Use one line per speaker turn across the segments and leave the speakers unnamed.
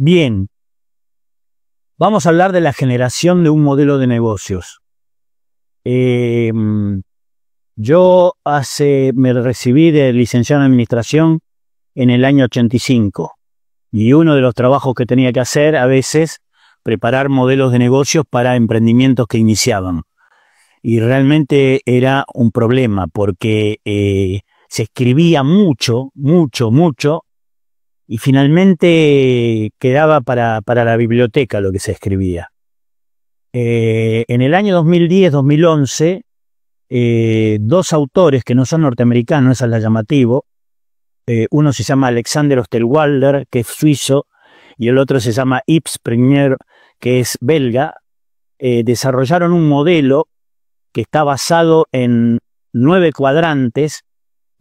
Bien, vamos a hablar de la generación de un modelo de negocios. Yo me recibí de licenciado en administración en el año 85 y uno de los trabajos que tenía que hacer a veces preparar modelos de negocios para emprendimientos que iniciaban. Y realmente era un problema porque se escribía mucho, y finalmente quedaba para la biblioteca lo que se escribía. En el año 2010-2011, dos autores que no son norteamericanos, eso es lo llamativo. Uno se llama Alexander Osterwalder, que es suizo, y el otro se llama Yves Prunier, que es belga. Desarrollaron un modelo que está basado en 9 cuadrantes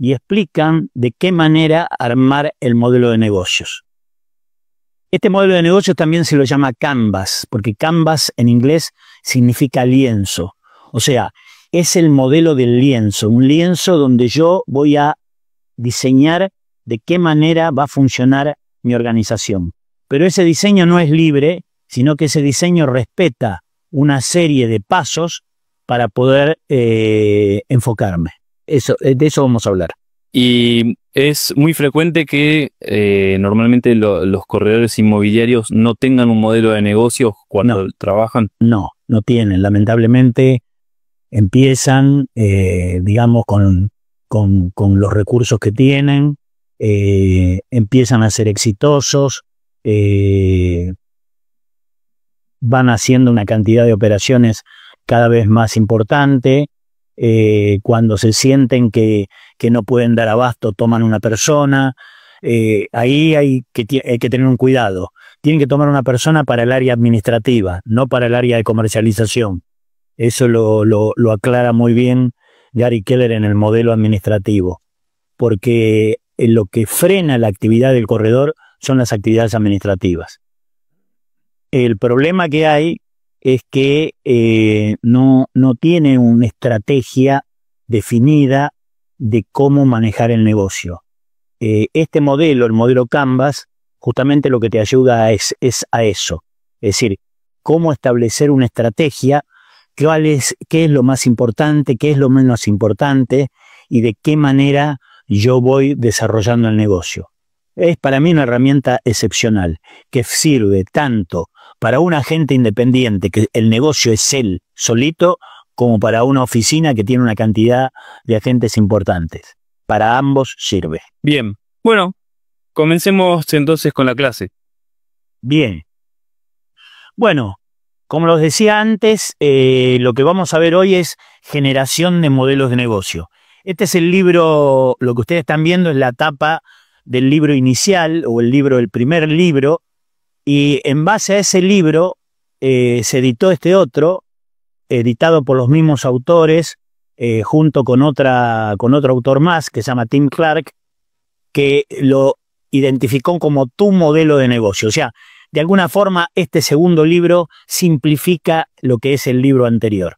y explican de qué manera armar el modelo de negocios. Este modelo de negocios también se lo llama Canvas, porque Canvas en inglés significa lienzo. O sea, es el modelo del lienzo, un lienzo donde yo voy a diseñar de qué manera va a funcionar mi organización. Pero ese diseño no es libre, sino que ese diseño respeta una serie de pasos para poder enfocarme. De eso vamos a hablar.
Y es muy frecuente que normalmente los corredores inmobiliarios no tengan un modelo de negocios cuando trabajan.
No tienen. Lamentablemente empiezan, digamos, con los recursos que tienen, empiezan a ser exitosos, van haciendo una cantidad de operaciones cada vez más importante. Cuando se sienten que no pueden dar abasto, toman una persona. Ahí hay que tener un cuidado. Tienen que tomar una persona para el área administrativa, no para el área de comercialización. Eso lo aclara muy bien Gary Keller en el modelo administrativo, porque lo que frena la actividad del corredor son las actividades administrativas. El problema que hay es que no tiene una estrategia definida de cómo manejar el negocio. Este modelo, el modelo Canvas, justamente lo que te ayuda es a eso. Es decir, cómo establecer una estrategia, qué es lo más importante, qué es lo menos importante y de qué manera yo voy desarrollando el negocio. Es para mí una herramienta excepcional que sirve tanto para un agente independiente, que el negocio es él solito, como para una oficina que tiene una cantidad de agentes importantes. Para ambos sirve.
Bien, bueno, comencemos entonces con la clase.
Bien. Bueno, como los decía antes, lo que vamos a ver hoy es generación de modelos de negocio. Este es el libro, lo que ustedes están viendo es la tapa del libro inicial, o el primer libro, y en base a ese libro se editó este otro, editado por los mismos autores, junto con otro autor más, que se llama Tim Clark, que lo identificó como tu modelo de negocio. O sea, de alguna forma, este segundo libro simplifica lo que es el libro anterior.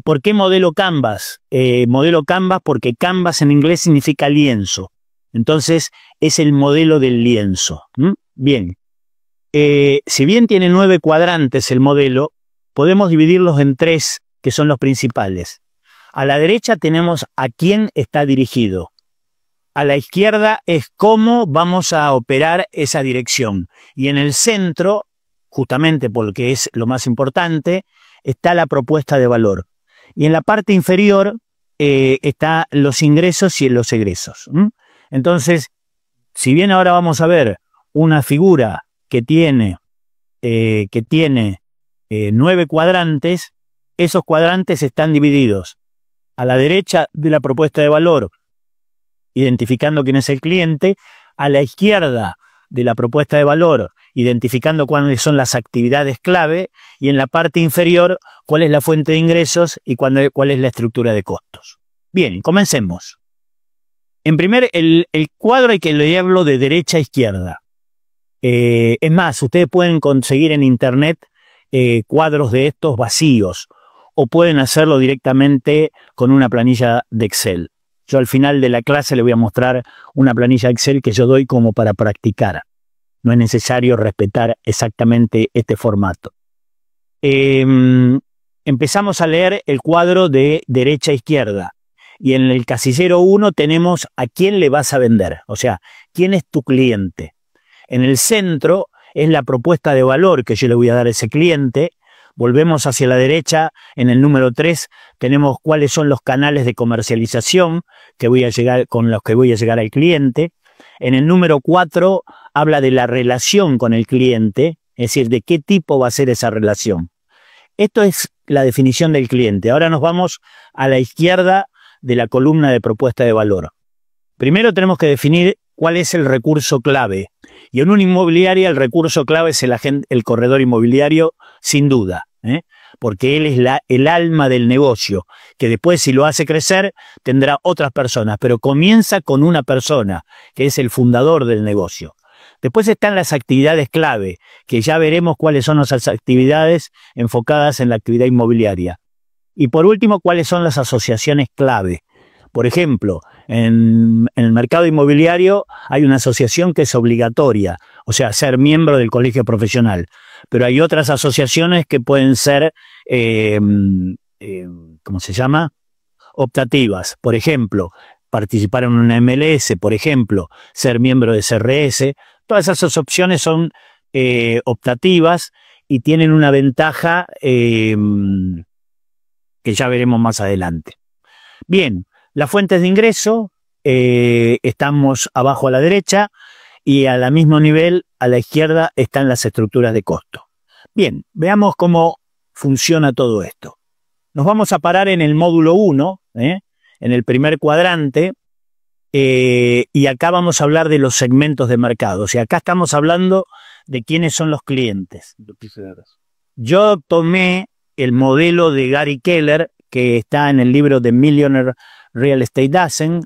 ¿Por qué modelo Canvas? Modelo Canvas porque Canvas en inglés significa lienzo. Entonces, es el modelo del lienzo. Bien. Si bien tiene 9 cuadrantes el modelo, podemos dividirlos en 3, que son los principales. A la derecha tenemos a quién está dirigido. A la izquierda es cómo vamos a operar esa dirección. Y en el centro, justamente porque es lo más importante, está la propuesta de valor. Y en la parte inferior están los ingresos y los egresos. Entonces, si bien ahora vamos a ver una figura que tiene 9 cuadrantes, esos cuadrantes están divididos a la derecha de la propuesta de valor, identificando quién es el cliente, a la izquierda de la propuesta de valor, identificando cuáles son las actividades clave, y en la parte inferior, cuál es la fuente de ingresos y cuál es la estructura de costos. Bien, comencemos. En primer, el cuadro hay que leerlo de derecha a izquierda. Es más, ustedes pueden conseguir en internet cuadros de estos vacíos, o pueden hacerlo directamente con una planilla de Excel. Yo al final de la clase le voy a mostrar una planilla Excel que yo doy como para practicar. no es necesario respetar exactamente este formato. Empezamos a leer el cuadro de derecha a izquierda y en el casillero 1 tenemos a quién le vas a vender, o sea, quién es tu cliente. En el centro es la propuesta de valor que yo le voy a dar a ese cliente. Volvemos hacia la derecha, en el número 3 tenemos cuáles son los canales de comercialización con los que voy a llegar al cliente. En el número 4 habla de la relación con el cliente, es decir, de qué tipo va a ser esa relación. Esto es la definición del cliente. Ahora nos vamos a la izquierda de la columna de propuesta de valor. Primero tenemos que definir cuál es el recurso clave. Y en una inmobiliaria el recurso clave es el corredor inmobiliario, sin duda, porque él es el alma del negocio, que después, si lo hace crecer, tendrá otras personas, pero comienza con una persona, que es el fundador del negocio. Después están las actividades clave, que ya veremos cuáles son esas actividades enfocadas en la actividad inmobiliaria. Y por último, cuáles son las asociaciones clave. Por ejemplo, en el mercado inmobiliario hay una asociación que es obligatoria, o sea, ser miembro del colegio profesional. Pero hay otras asociaciones que pueden ser, ¿cómo se llama? Optativas. Por ejemplo, participar en una MLS, por ejemplo, ser miembro de CRS. Todas esas opciones son optativas y tienen una ventaja que ya veremos más adelante. Bien, las fuentes de ingreso, estamos abajo a la derecha y al mismo nivel a la izquierda están las estructuras de costo. Bien, veamos cómo funciona todo esto. Nos vamos a parar en el módulo 1, en el primer cuadrante, y acá vamos a hablar de los segmentos de mercado. O sea, acá estamos hablando de quiénes son los clientes. Yo tomé el modelo de Gary Keller, que está en el libro de Millionaire Real Estate Agent.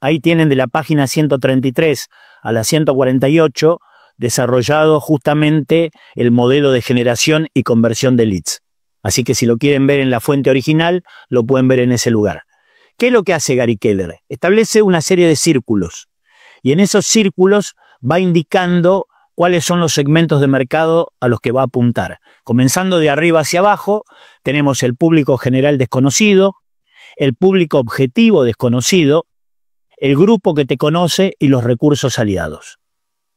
Ahí tienen de la página 133 a la 148 desarrollado justamente el modelo de generación y conversión de leads. Así que si lo quieren ver en la fuente original, lo pueden ver en ese lugar. ¿Qué es lo que hace Gary Keller? Establece una serie de círculos y en esos círculos va indicando cuáles son los segmentos de mercado a los que va a apuntar. Comenzando de arriba hacia abajo, tenemos el público general desconocido, el público objetivo desconocido, el grupo que te conoce y los recursos aliados.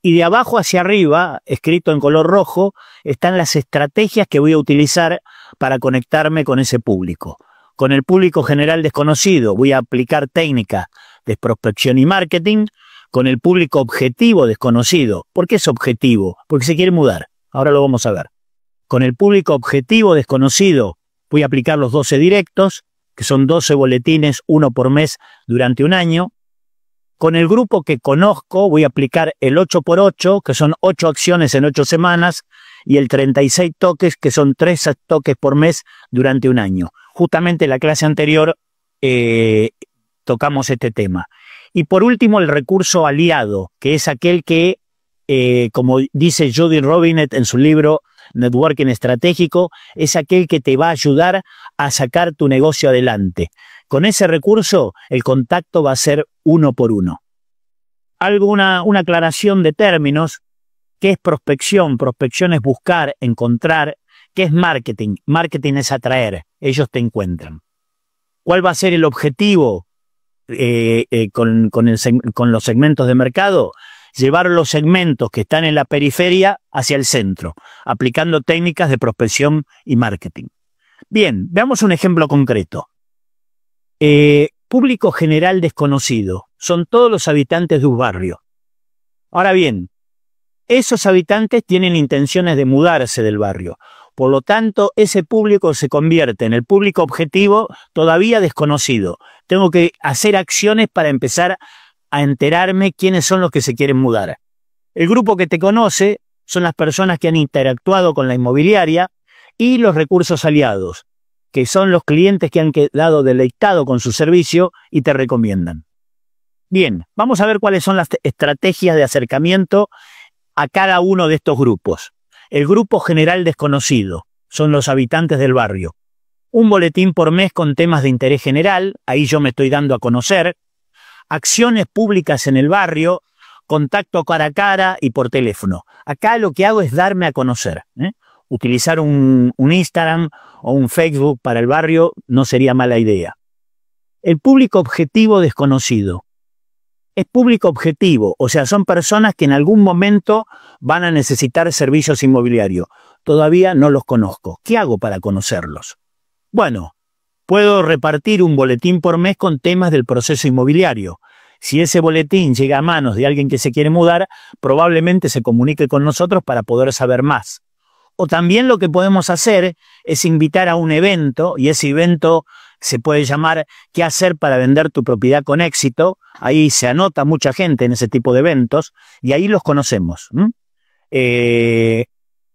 Y de abajo hacia arriba, escrito en color rojo, están las estrategias que voy a utilizar para conectarme con ese público. Con el público general desconocido voy a aplicar técnicas de prospección y marketing. Con el público objetivo desconocido. ¿Por qué es objetivo? Porque se quiere mudar. Ahora lo vamos a ver. Con el público objetivo desconocido voy a aplicar los 12 directos, que son 12 boletines, uno por mes durante un año. Con el grupo que conozco voy a aplicar el 8x8, que son 8 acciones en 8 semanas, y el 36 toques, que son 3 toques por mes durante un año. Justamente en la clase anterior tocamos este tema. Y por último, el recurso aliado, que es aquel que, como dice Judy Robinet en su libro Networking Estratégico, es aquel que te va a ayudar a sacar tu negocio adelante. Con ese recurso, el contacto va a ser uno por uno. Una aclaración de términos. ¿Qué es prospección? Prospección es buscar, encontrar. ¿Qué es marketing? Marketing es atraer. Ellos te encuentran. ¿Cuál va a ser el objetivo con los segmentos de mercado? Llevar los segmentos que están en la periferia hacia el centro, aplicando técnicas de prospección y marketing. Bien, veamos un ejemplo concreto. Público general desconocido. Son todos los habitantes de un barrio. Ahora bien, esos habitantes tienen intenciones de mudarse del barrio. Por lo tanto, ese público se convierte en el público objetivo todavía desconocido. Tengo que hacer acciones para empezar a enterarme quiénes son los que se quieren mudar. El grupo que te conoce son las personas que han interactuado con la inmobiliaria y los recursos aliados, que son los clientes que han quedado deleitados con su servicio y te recomiendan. Bien, vamos a ver cuáles son las estrategias de acercamiento a cada uno de estos grupos. El grupo general desconocido son los habitantes del barrio. Un boletín por mes con temas de interés general, ahí yo me estoy dando a conocer. acciones públicas en el barrio, contacto cara a cara y por teléfono. Acá lo que hago es darme a conocer, ¿eh? Utilizar un Instagram o un Facebook para el barrio no sería mala idea. El público objetivo desconocido. Es público objetivo, o sea, son personas que en algún momento van a necesitar servicios inmobiliarios. Todavía no los conozco. ¿Qué hago para conocerlos? Bueno, puedo repartir un boletín por mes con temas del proceso inmobiliario. Si ese boletín llega a manos de alguien que se quiere mudar, probablemente se comunique con nosotros para poder saber más. O también lo que podemos hacer es invitar a un evento, y ese evento se puede llamar ¿Qué hacer para vender tu propiedad con éxito? Ahí se anota mucha gente en ese tipo de eventos y ahí los conocemos.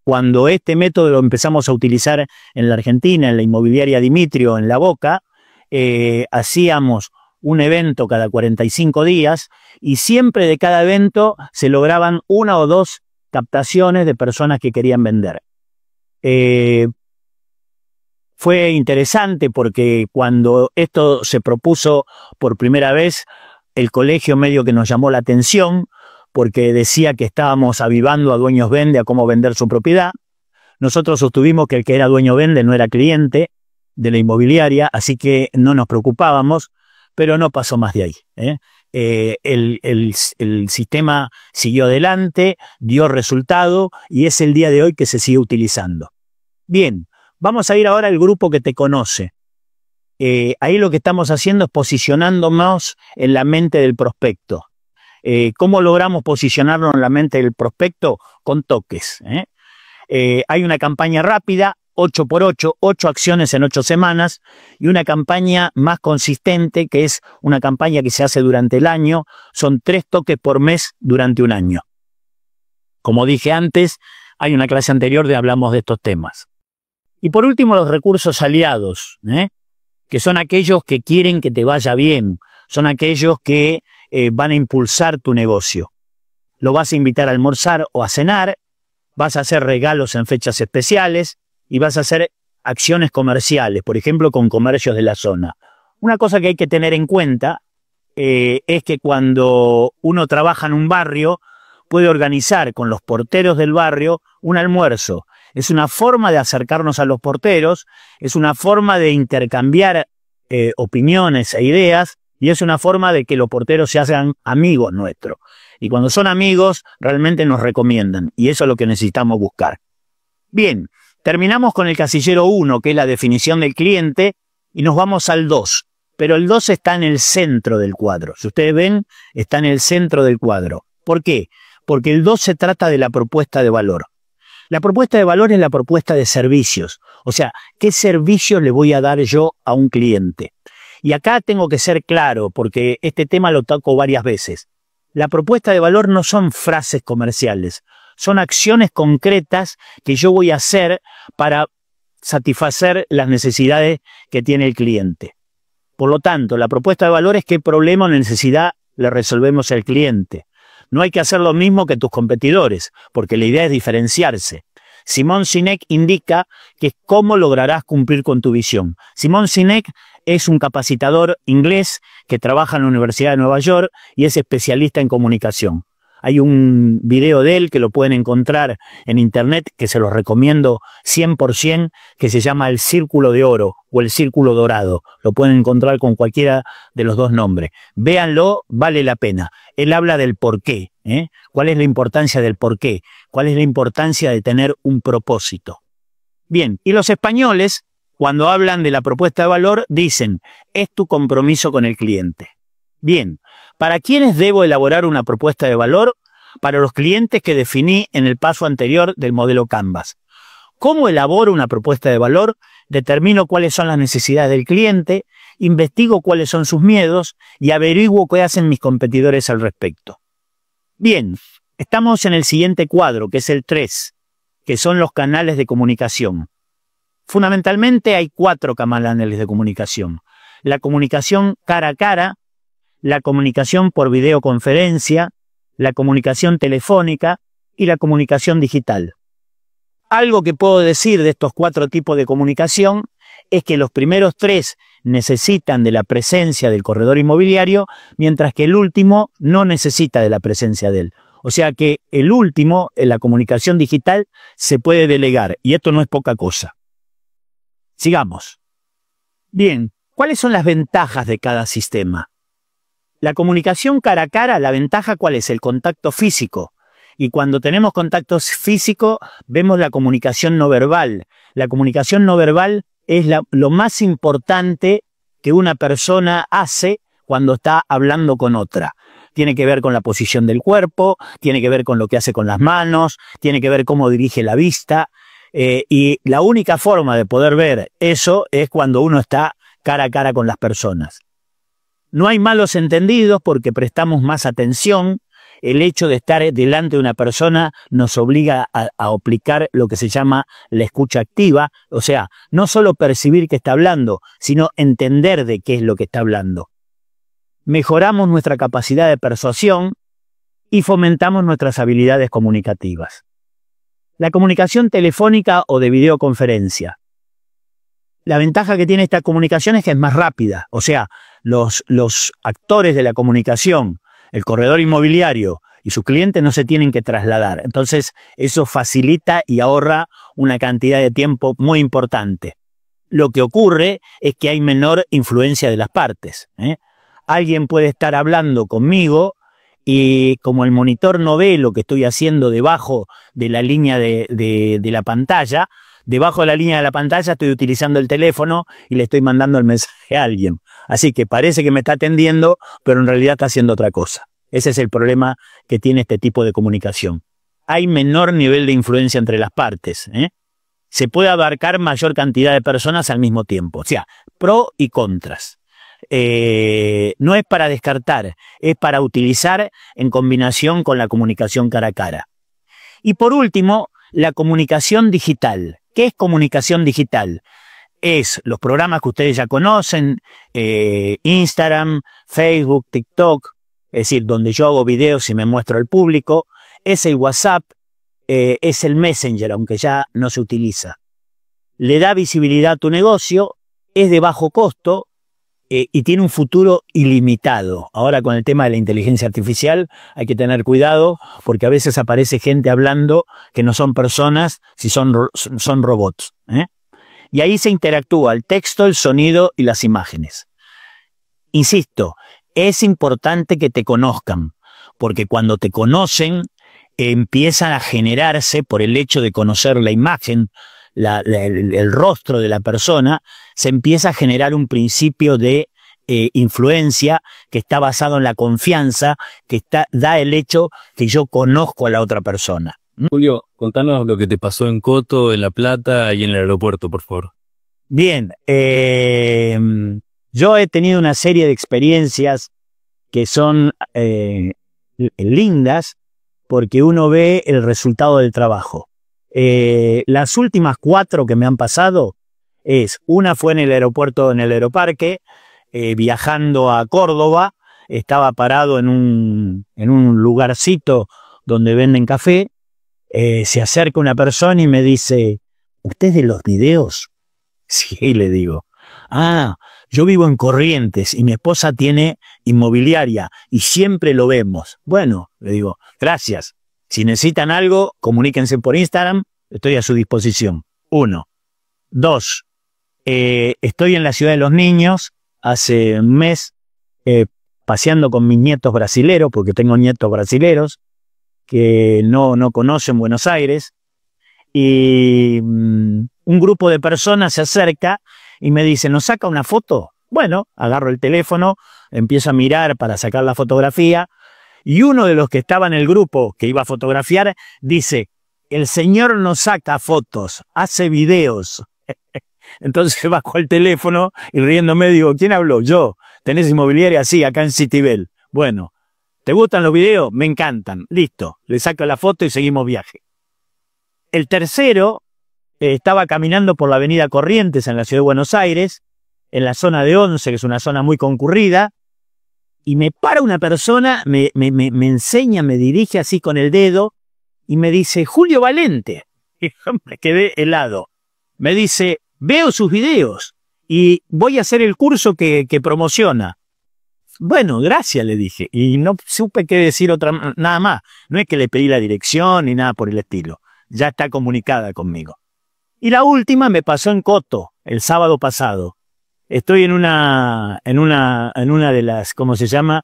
Cuando este método lo empezamos a utilizar en la Argentina, en la inmobiliaria Dimitrio, en La Boca, hacíamos un evento cada 45 días y siempre de cada evento se lograban 1 o 2 captaciones de personas que querían vender. Fue interesante porque cuando esto se propuso por primera vez, el colegio medio que nos llamó la atención porque decía que estábamos avivando a dueños vende a cómo vender su propiedad. Nosotros sostuvimos que el que era dueño vende no era cliente de la inmobiliaria, así que no nos preocupábamos, pero no pasó más de ahí, ¿eh? El sistema siguió adelante, dio resultado y es el día de hoy que se sigue utilizando. Bien, vamos a ir ahora al grupo que te conoce. Ahí lo que estamos haciendo es posicionándonos en la mente del prospecto. ¿Cómo logramos posicionarnos en la mente del prospecto? Con toques, ¿eh? Hay una campaña rápida, 8x8, 8 acciones en 8 semanas, y una campaña más consistente, que es una campaña que se hace durante el año, son 3 toques por mes durante un año. Como dije antes, hay una clase anterior de hablamos de estos temas. Y por último, los recursos aliados, que son aquellos que quieren que te vaya bien, son aquellos que van a impulsar tu negocio. Lo vas a invitar a almorzar o a cenar, vas a hacer regalos en fechas especiales y vas a hacer acciones comerciales, por ejemplo, con comercios de la zona. Una cosa que hay que tener en cuenta es que cuando uno trabaja en un barrio, puede organizar con los porteros del barrio un almuerzo. Es una forma de acercarnos a los porteros, es una forma de intercambiar opiniones e ideas, y es una forma de que los porteros se hagan amigos nuestros. Y cuando son amigos, realmente nos recomiendan, y eso es lo que necesitamos buscar. Bien, terminamos con el casillero 1, que es la definición del cliente, y nos vamos al 2. Pero el 2 está en el centro del cuadro. Si ustedes ven, está en el centro del cuadro. ¿Por qué? Porque el 2 se trata de la propuesta de valor. La propuesta de valor es la propuesta de servicios. O sea, ¿qué servicios le voy a dar yo a un cliente? Y acá tengo que ser claro, porque este tema lo toco varias veces. La propuesta de valor no son frases comerciales, son acciones concretas que yo voy a hacer para satisfacer las necesidades que tiene el cliente. Por lo tanto, la propuesta de valor es qué problema o necesidad le resolvemos al cliente. No hay que hacer lo mismo que tus competidores, porque la idea es diferenciarse. Simon Sinek indica que es cómo lograrás cumplir con tu visión. Simon Sinek es un capacitador inglés que trabaja en la Universidad de Nueva York y es especialista en comunicación. Hay un video de él que lo pueden encontrar en internet, que se los recomiendo 100%, que se llama El Círculo de Oro o El Círculo Dorado. Lo pueden encontrar con cualquiera de los dos nombres. Véanlo, vale la pena. Él habla del porqué, ¿Cuál es la importancia del porqué? ¿Cuál es la importancia de tener un propósito? Bien, y los españoles, cuando hablan de la propuesta de valor, dicen, es tu compromiso con el cliente. Bien, ¿para quiénes debo elaborar una propuesta de valor? Para los clientes que definí en el paso anterior del modelo Canvas. ¿Cómo elaboro una propuesta de valor? Determino cuáles son las necesidades del cliente, investigo cuáles son sus miedos y averiguo qué hacen mis competidores al respecto. Bien, estamos en el siguiente cuadro, que es el 3, que son los canales de comunicación. Fundamentalmente hay 4 canales de comunicación. La comunicación cara a cara, la comunicación por videoconferencia, la comunicación telefónica y la comunicación digital. Algo que puedo decir de estos 4 tipos de comunicación es que los primeros 3 necesitan de la presencia del corredor inmobiliario, mientras que el último no necesita de la presencia de él. O sea que el último, en la comunicación digital, se puede delegar, y esto no es poca cosa. Sigamos. Bien, ¿cuáles son las ventajas de cada sistema? La comunicación cara a cara, la ventaja ¿cuál es? El contacto físico. Y cuando tenemos contacto físico, vemos la comunicación no verbal. La comunicación no verbal es lo más importante que una persona hace cuando está hablando con otra. Tiene que ver con la posición del cuerpo, tiene que ver con lo que hace con las manos, tiene que ver cómo dirige la vista. Y la única forma de poder ver eso es cuando uno está cara a cara con las personas. No hay malos entendidos porque prestamos más atención. El hecho de estar delante de una persona nos obliga a aplicar lo que se llama la escucha activa, o sea, no solo percibir que está hablando, sino entender de qué es lo que está hablando. Mejoramos nuestra capacidad de persuasión y fomentamos nuestras habilidades comunicativas. La comunicación telefónica o de videoconferencia. La ventaja que tiene esta comunicación es que es más rápida, o sea, los actores de la comunicación, el corredor inmobiliario y su cliente no se tienen que trasladar. Entonces, eso facilita y ahorra una cantidad de tiempo muy importante. Lo que ocurre es que hay menor influencia de las partes. Alguien puede estar hablando conmigo y como el monitor no ve lo que estoy haciendo debajo de la línea de la pantalla, debajo de la línea de la pantalla estoy utilizando el teléfono y le estoy mandando el mensaje a alguien. Así que parece que me está atendiendo, pero en realidad está haciendo otra cosa. Ese es el problema que tiene este tipo de comunicación. Hay menor nivel de influencia entre las partes. Se puede abarcar mayor cantidad de personas al mismo tiempo. O sea, pro y contras. No es para descartar, es para utilizar en combinación con la comunicación cara a cara. Y por último, la comunicación digital. ¿Qué es comunicación digital? Es los programas que ustedes ya conocen, Instagram, Facebook, TikTok, es decir, donde yo hago videos y me muestro al público, es el WhatsApp, es el Messenger, aunque ya no se utiliza. Le da visibilidad a tu negocio, es de bajo costo y tiene un futuro ilimitado. Ahora con el tema de la inteligencia artificial hay que tener cuidado porque a veces aparece gente hablando que no son personas, si son robots. Y ahí se interactúa el texto, el sonido y las imágenes. Insisto, es importante que te conozcan, porque cuando te conocen, empiezan a generarse, por el hecho de conocer la imagen, el rostro de la persona, se empieza a generar un principio de influencia que está basado en la confianza, que da el hecho que yo conozco a la otra persona.
Julio, contanos lo que te pasó en Coto, en La Plata y en el aeropuerto, por favor.
Bien, yo he tenido una serie de experiencias que son lindas porque uno ve el resultado del trabajo. Las últimas 4 que me han pasado una fue en el aeropuerto, en el Aeroparque, viajando a Córdoba, estaba parado en un lugarcito donde venden café. Se acerca una persona y me dice, ¿usted es de los videos? Sí, le digo. Ah, yo vivo en Corrientes y mi esposa tiene inmobiliaria y siempre lo vemos. Bueno, le digo, gracias. Si necesitan algo, comuníquense por Instagram, estoy a su disposición. 1. 2. Estoy en la ciudad de los niños, hace un mes, paseando con mis nietos brasileros, porque tengo nietos brasileros, que no conocen Buenos Aires, y un grupo de personas se acerca y me dice, ¿nos saca una foto? Bueno, agarro el teléfono, empiezo a mirar para sacar la fotografía, y uno de los que estaba en el grupo que iba a fotografiar dice, el señor no saca fotos, hace videos. Entonces bajo el teléfono y riéndome digo, ¿quién habló? Yo. ¿Tenés inmobiliaria? Sí, acá en Citibel. Bueno, ¿te gustan los videos? Me encantan. Listo, le saco la foto y seguimos viaje. El tercero estaba caminando por la avenida Corrientes en la ciudad de Buenos Aires, en la zona de Once, que es una zona muy concurrida, y me para una persona, me enseña, me dirige así con el dedo, y me dice, Julio Valente. Y yo me quedé helado. Me dice, veo sus videos. y voy a hacer el curso que promociona. Bueno, gracias, le dije, y no supe qué decir nada más. No es que le pedí la dirección ni nada por el estilo. Ya está comunicada conmigo. Y la última me pasó en Coto, el sábado pasado. Estoy en una de las, ¿cómo se llama?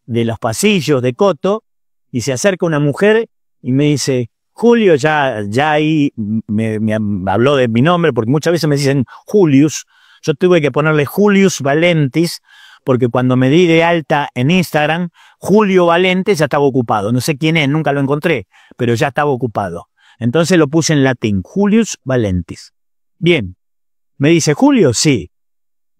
De los pasillos de Coto, y se acerca una mujer y me dice, Julio, ya ahí me habló de mi nombre, porque muchas veces me dicen Julius. Yo tuve que ponerle Julius Valentis, porque cuando me di de alta en Instagram, Julio Valentes ya estaba ocupado. No sé quién es, nunca lo encontré, pero ya estaba ocupado. Entonces lo puse en latín, Julius Valentis. Bien, me dice, Julio, sí.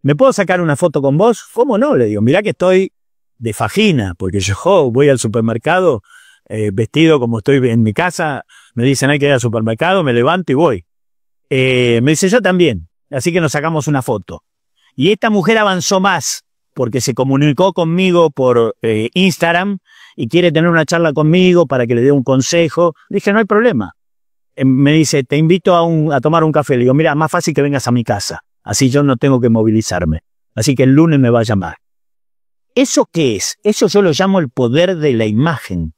¿Me puedo sacar una foto con vos? ¿Cómo no? Le digo, mirá que estoy de fajina, porque yo voy al supermercado vestido como estoy en mi casa. Me dicen, hay que ir al supermercado, me levanto y voy. Me dice, yo también. Así que nos sacamos una foto. Y esta mujer avanzó más, porque se comunicó conmigo por Instagram y quiere tener una charla conmigo para que le dé un consejo. Dije, no hay problema. Me dice, te invito a tomar un café. Le digo, mira, más fácil que vengas a mi casa. Así yo no tengo que movilizarme. Así que el lunes me va a llamar. ¿Eso qué es? Eso yo lo llamo el poder de la imagen.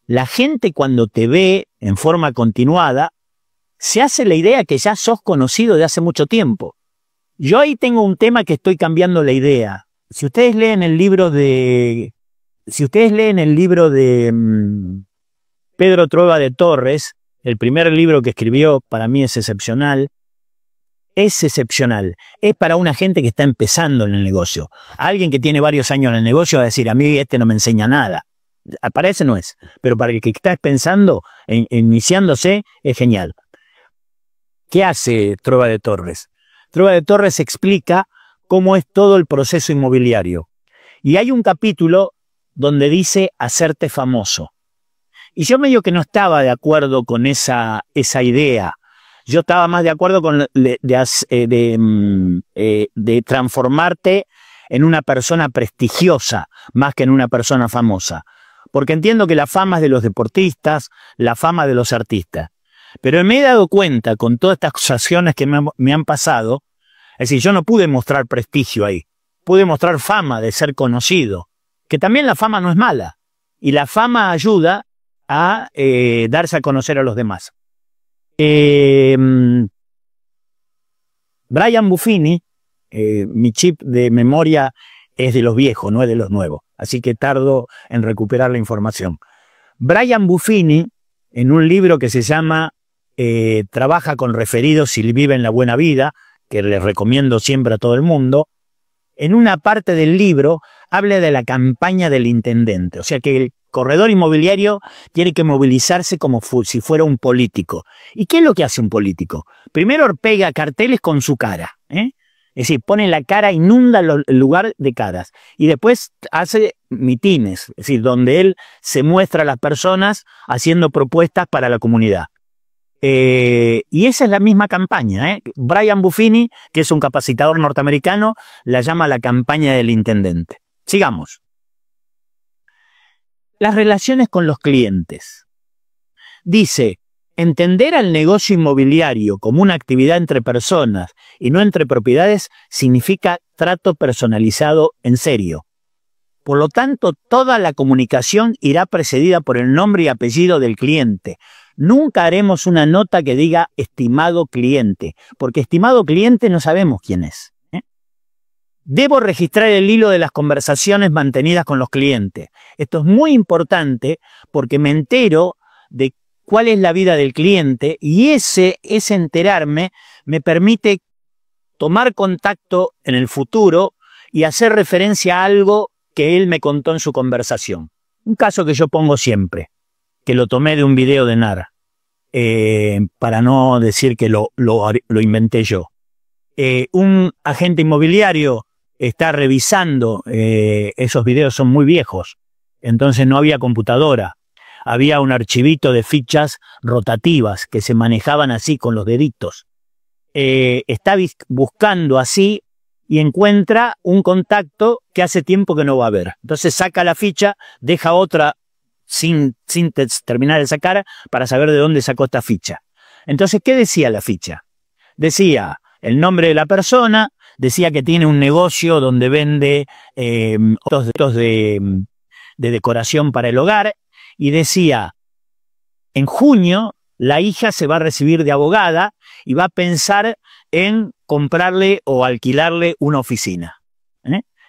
La gente cuando te ve en forma continuada, se hace la idea que ya sos conocido de hace mucho tiempo. Yo ahí tengo un tema que estoy cambiando la idea. Si ustedes leen el libro de Pedro Trueba de Torres, el primer libro que escribió, para mí es excepcional. Es excepcional. Es para una gente que está empezando en el negocio. Alguien que tiene varios años en el negocio va a decir, a mí este no me enseña nada. Para ese no es. Pero para el que está pensando, iniciándose, es genial. ¿Qué hace Trueba de Torres? Trueba de Torres explica cómo es todo el proceso inmobiliario. Y hay un capítulo donde dice hacerte famoso. Y yo medio que no estaba de acuerdo con esa idea. Yo estaba más de acuerdo con de transformarte en una persona prestigiosa más que en una persona famosa. Porque entiendo que la fama es de los deportistas, la fama de los artistas. Pero me he dado cuenta con todas estas acciones que me han pasado, es decir, yo no pude mostrar prestigio ahí. Pude mostrar fama de ser conocido. Que también la fama no es mala. Y la fama ayuda a darse a conocer a los demás. Brian Buffini, mi chip de memoria es de los viejos, no es de los nuevos. Así que tardo en recuperar la información. Brian Buffini, en un libro que se llama Trabaja con referidos y vive en la buena vida, que les recomiendo siempre a todo el mundo, en una parte del libro habla de la campaña del intendente. O sea que el corredor inmobiliario tiene que movilizarse como si fuera un político. ¿Y qué es lo que hace un político? Primero pega carteles con su cara. Es decir, pone la cara, inunda el lugar de caras. Y después hace mitines, es decir, donde él se muestra a las personas haciendo propuestas para la comunidad. Y esa es la misma campaña. Brian Buffini, que es un capacitador norteamericano, la llama la campaña del intendente. Sigamos. Las relaciones con los clientes. Dice, entender al negocio inmobiliario como una actividad entre personas y no entre propiedades significa trato personalizado en serio. Por lo tanto, toda la comunicación irá precedida por el nombre y apellido del cliente. Nunca haremos una nota que diga estimado cliente, porque estimado cliente no sabemos quién es. Debo registrar el hilo de las conversaciones mantenidas con los clientes. Esto es muy importante porque me entero de cuál es la vida del cliente y ese enterarme me permite tomar contacto en el futuro y hacer referencia a algo que él me contó en su conversación. Un caso que yo pongo siempre, que lo tomé de un video de Nara, para no decir que lo inventé yo. Un agente inmobiliario está revisando, esos videos son muy viejos, entonces no había computadora, había un archivito de fichas rotativas que se manejaban así con los deditos. Está buscando así y encuentra un contacto que hace tiempo que no va a ver. Entonces saca la ficha, deja otra sin terminar de sacar para saber de dónde sacó esta ficha. Entonces, ¿qué decía la ficha? Decía el nombre de la persona, decía que tiene un negocio donde vende objetos de decoración para el hogar, y decía, en junio la hija se va a recibir de abogada y va a pensar en comprarle o alquilarle una oficina.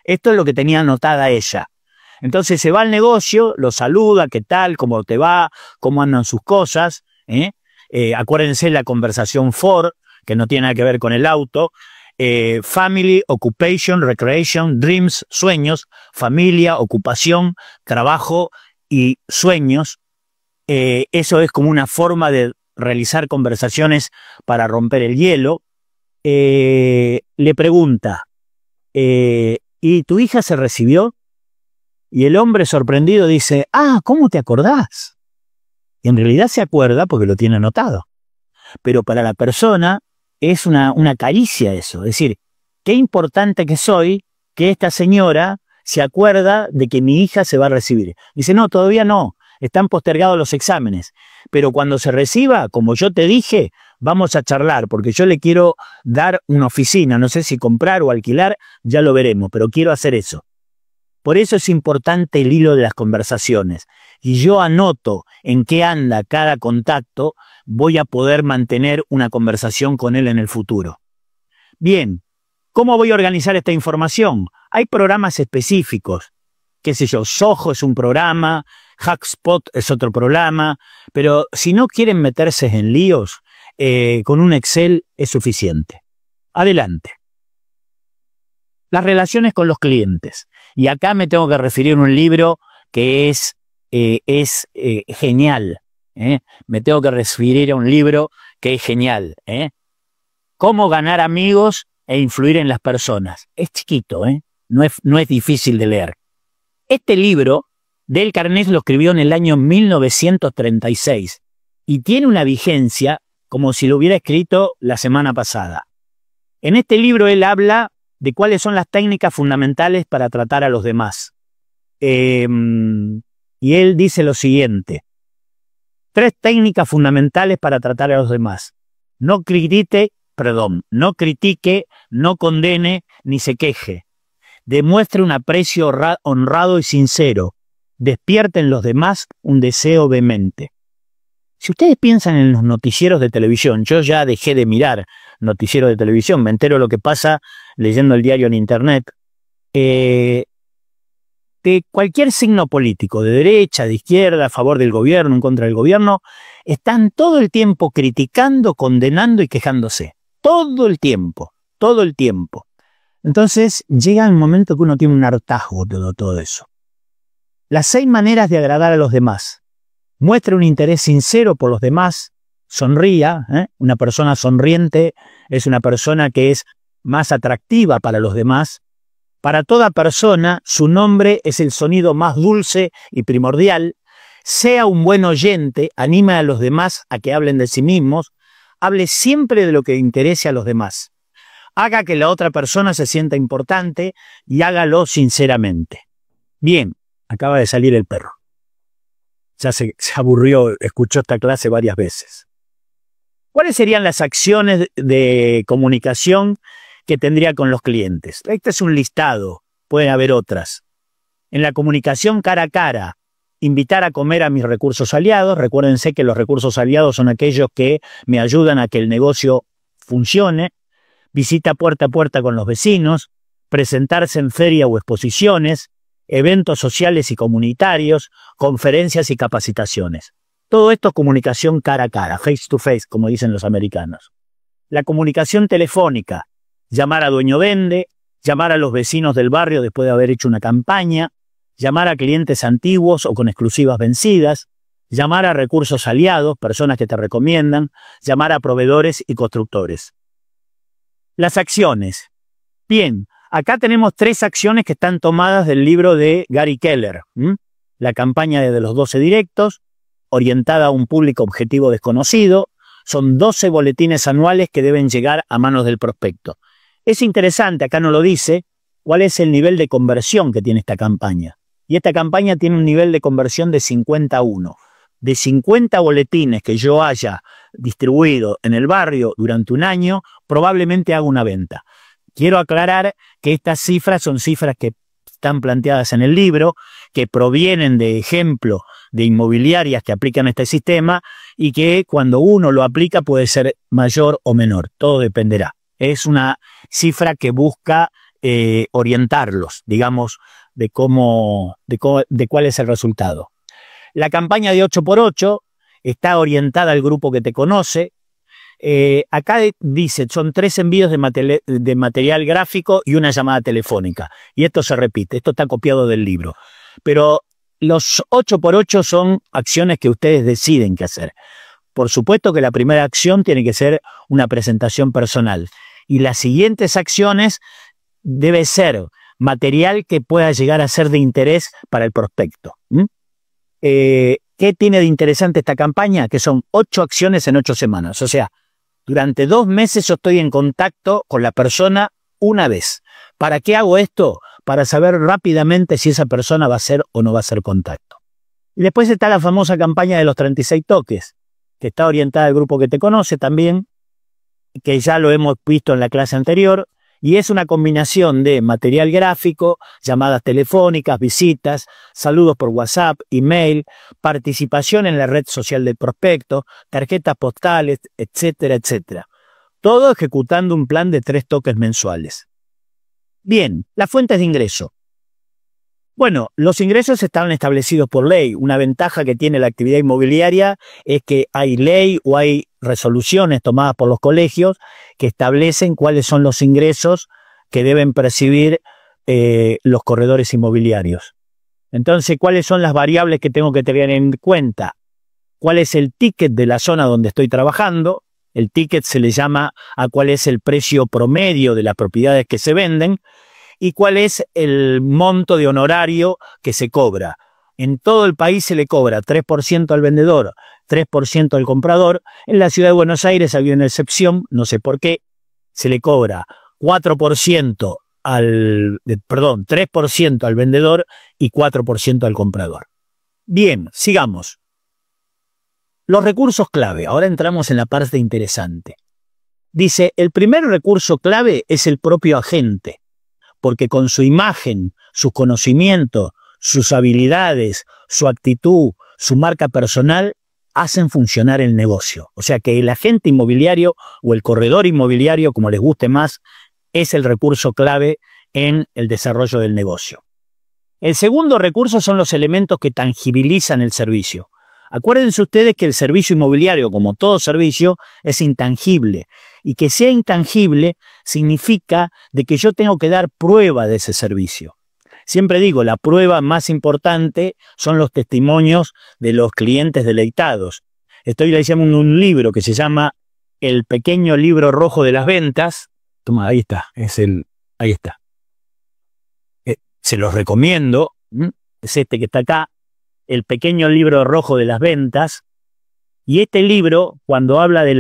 Esto es lo que tenía anotada ella. Entonces se va al negocio, lo saluda, ¿qué tal? ¿Cómo te va? ¿Cómo andan sus cosas? Acuérdense la conversación Ford, que no tiene nada que ver con el auto. Family, occupation, recreation, dreams, sueños, familia, ocupación, trabajo y sueños. Eso es como una forma de realizar conversaciones para romper el hielo. Le pregunta, ¿y tu hija se recibió? Y el hombre sorprendido dice, ah, ¿cómo te acordás? Y en realidad se acuerda porque lo tiene anotado. Pero para la persona es una caricia eso. Es decir, qué importante que soy que esta señora se acuerda de que mi hija se va a recibir. Dice, no, todavía no. Están postergados los exámenes. Pero cuando se reciba, como yo te dije, vamos a charlar, porque yo le quiero dar una oficina. No sé si comprar o alquilar, ya lo veremos, pero quiero hacer eso. Por eso es importante el hilo de las conversaciones. Y yo anoto en qué anda cada contacto, voy a poder mantener una conversación con él en el futuro. Bien, ¿cómo voy a organizar esta información? Hay programas específicos. Qué sé yo, Zoho es un programa, HubSpot es otro programa, pero si no quieren meterse en líos, con un Excel es suficiente. Adelante. Las relaciones con los clientes. Y acá me tengo que referir a un libro que es genial. Me tengo que referir a un libro que es genial. Cómo ganar amigos e influir en las personas. Es chiquito, no es difícil de leer. Este libro, Dale Carnegie lo escribió en el año 1936 y tiene una vigencia como si lo hubiera escrito la semana pasada. En este libro él habla de cuáles son las técnicas fundamentales para tratar a los demás. Y él dice lo siguiente: 3 técnicas fundamentales para tratar a los demás. No critique, no condene, ni se queje. Demuestre un aprecio honrado y sincero. Despierte en los demás un deseo vehemente. Si ustedes piensan en los noticieros de televisión, yo ya dejé de mirar noticieros de televisión, me entero lo que pasa leyendo el diario en internet. De cualquier signo político, de derecha, de izquierda, a favor del gobierno, en contra del gobierno, están todo el tiempo criticando, condenando y quejándose. Todo el tiempo, todo el tiempo. Entonces llega el momento que uno tiene un hartazgo de todo eso. Las 6 maneras de agradar a los demás. Muestre un interés sincero por los demás, sonría. Una persona sonriente es una persona que es más atractiva para los demás. Para toda persona, su nombre es el sonido más dulce y primordial. Sea un buen oyente, anime a los demás a que hablen de sí mismos. Hable siempre de lo que interese a los demás. Haga que la otra persona se sienta importante y hágalo sinceramente. Bien, acaba de salir el perro. Ya se aburrió, escuchó esta clase varias veces. ¿Cuáles serían las acciones de comunicación que tendría con los clientes? Este es un listado, pueden haber otras. En la comunicación cara a cara, invitar a comer a mis recursos aliados. Recuérdense que los recursos aliados son aquellos que me ayudan a que el negocio funcione. Visita puerta a puerta con los vecinos, presentarse en feria o exposiciones, eventos sociales y comunitarios, conferencias y capacitaciones. Todo esto es comunicación cara a cara, face to face, como dicen los americanos. La comunicación telefónica, llamar a dueño vende, llamar a los vecinos del barrio después de haber hecho una campaña, llamar a clientes antiguos o con exclusivas vencidas, llamar a recursos aliados, personas que te recomiendan, llamar a proveedores y constructores. Las acciones. Bien, acá tenemos 3 acciones que están tomadas del libro de Gary Keller. La campaña de los 12 directos, orientada a un público objetivo desconocido. Son 12 boletines anuales que deben llegar a manos del prospecto. Es interesante, acá no lo dice, cuál es el nivel de conversión que tiene esta campaña. Y esta campaña tiene un nivel de conversión de 50-1. De 50 boletines que yo haya distribuido en el barrio durante un año, probablemente haga una venta. quiero aclarar que estas cifras son cifras que están planteadas en el libro, que provienen de ejemplos de inmobiliarias que aplican este sistema y que cuando uno lo aplica puede ser mayor o menor, todo dependerá. Es una cifra que busca orientarlos, digamos, de cuál es el resultado. La campaña de 8x8 está orientada al grupo que te conoce. Acá dice, son 3 envíos de material gráfico y una llamada telefónica. Y esto se repite, esto está copiado del libro. Pero los 8x8 son acciones que ustedes deciden qué hacer. Por supuesto que la primera acción tiene que ser una presentación personal. Y las siguientes acciones debe ser material que pueda llegar a ser de interés para el prospecto. ¿Qué tiene de interesante esta campaña? Que son 8 acciones en 8 semanas. O sea, durante 2 meses yo estoy en contacto con la persona una vez. ¿Para qué hago esto? Para saber rápidamente si esa persona va a hacer o no va a hacer contacto. Y después está la famosa campaña de los 36 toques, que está orientada al grupo que te conoce también, que ya lo hemos visto en la clase anterior, y es una combinación de material gráfico, llamadas telefónicas, visitas, saludos por WhatsApp, email, participación en la red social del prospecto, tarjetas postales, etcétera, etcétera. Todo ejecutando un plan de 3 toques mensuales. Bien, las fuentes de ingreso. Bueno, los ingresos están establecidos por ley. Una ventaja que tiene la actividad inmobiliaria es que hay ley o hay resoluciones tomadas por los colegios que establecen cuáles son los ingresos que deben percibir los corredores inmobiliarios. Entonces, ¿cuáles son las variables que tengo que tener en cuenta? ¿Cuál es el ticket de la zona donde estoy trabajando? El ticket se le llama a cuál es el precio promedio de las propiedades que se venden. ¿Y cuál es el monto de honorario que se cobra? En todo el país se le cobra 3% al vendedor, 3% al comprador. En la ciudad de Buenos Aires había una excepción, no sé por qué, se le cobra 3% al vendedor y 4% al comprador. Bien, sigamos. Los recursos clave. Ahora entramos en la parte interesante. Dice, el primer recurso clave es el propio agente, porque con su imagen, sus conocimientos, sus habilidades, su actitud, su marca personal, hacen funcionar el negocio. O sea que el agente inmobiliario o el corredor inmobiliario, como les guste más, es el recurso clave en el desarrollo del negocio. El segundo recurso son los elementos que tangibilizan el servicio. Acuérdense ustedes que el servicio inmobiliario, como todo servicio, es intangible. Y que sea intangible significa de que yo tengo que dar prueba de ese servicio. Siempre digo, la prueba más importante son los testimonios de los clientes deleitados. Estoy leyendo un libro que se llama El pequeño libro rojo de las ventas. Toma, ahí está, ahí está. Se los recomiendo, es este que está acá, El pequeño libro rojo de las ventas. Y este libro, cuando habla de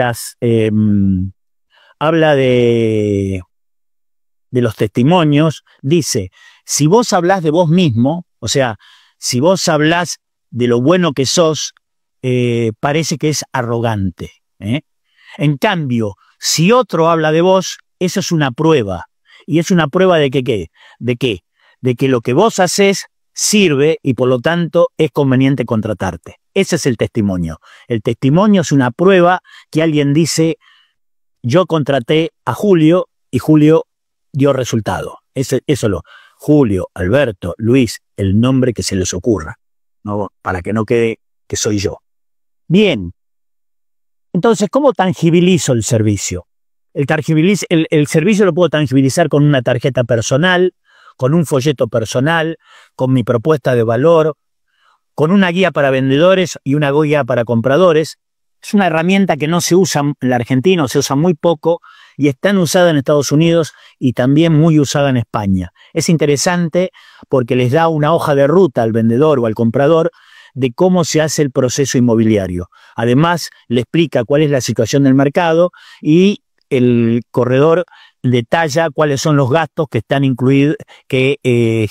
los testimonios, dice, si vos hablás de vos mismo, o sea, si vos hablás de lo bueno que sos, parece que es arrogante. En cambio, si otro habla de vos, eso es una prueba. ¿Y es una prueba de que qué? ¿De qué? De que lo que vos hacés sirve y por lo tanto es conveniente contratarte. Ese es el testimonio. El testimonio es una prueba que alguien dice, yo contraté a Julio y Julio dio resultado. Julio, Alberto, Luis, el nombre que se les ocurra, ¿no? Para que no quede que soy yo. Bien. Entonces, ¿cómo tangibilizo el servicio? El servicio lo puedo tangibilizar con una tarjeta personal, con un folleto personal, con mi propuesta de valor, con una guía para vendedores y una guía para compradores. Es una herramienta que no se usa en la Argentina, se usa muy poco y es tan usada en Estados Unidos y también muy usada en España. Es interesante porque les da una hoja de ruta al vendedor o al comprador de cómo se hace el proceso inmobiliario. Además, le explica cuál es la situación del mercado y el corredor detalla cuáles son los gastos que están incluidos, que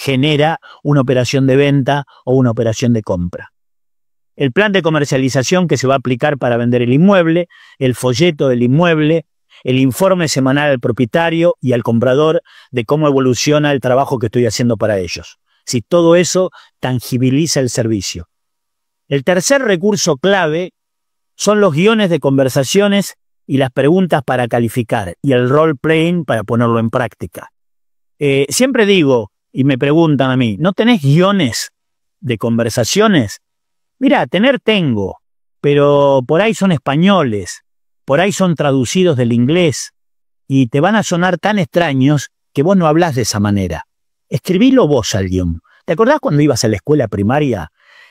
genera una operación de venta o una operación de compra. El plan de comercialización que se va a aplicar para vender el inmueble, el folleto del inmueble, el informe semanal al propietario y al comprador de cómo evoluciona el trabajo que estoy haciendo para ellos. Si todo eso tangibiliza el servicio. El tercer recurso clave son los guiones de conversaciones y las preguntas para calificar y el role-playing para ponerlo en práctica. Siempre digo, y me preguntan a mí, ¿no tenés guiones de conversaciones? Mira, tengo, pero por ahí son españoles, por ahí son traducidos del inglés y te van a sonar tan extraños que vos no hablás de esa manera. Escribilo vos al guión. ¿Te acordás cuando ibas a la escuela primaria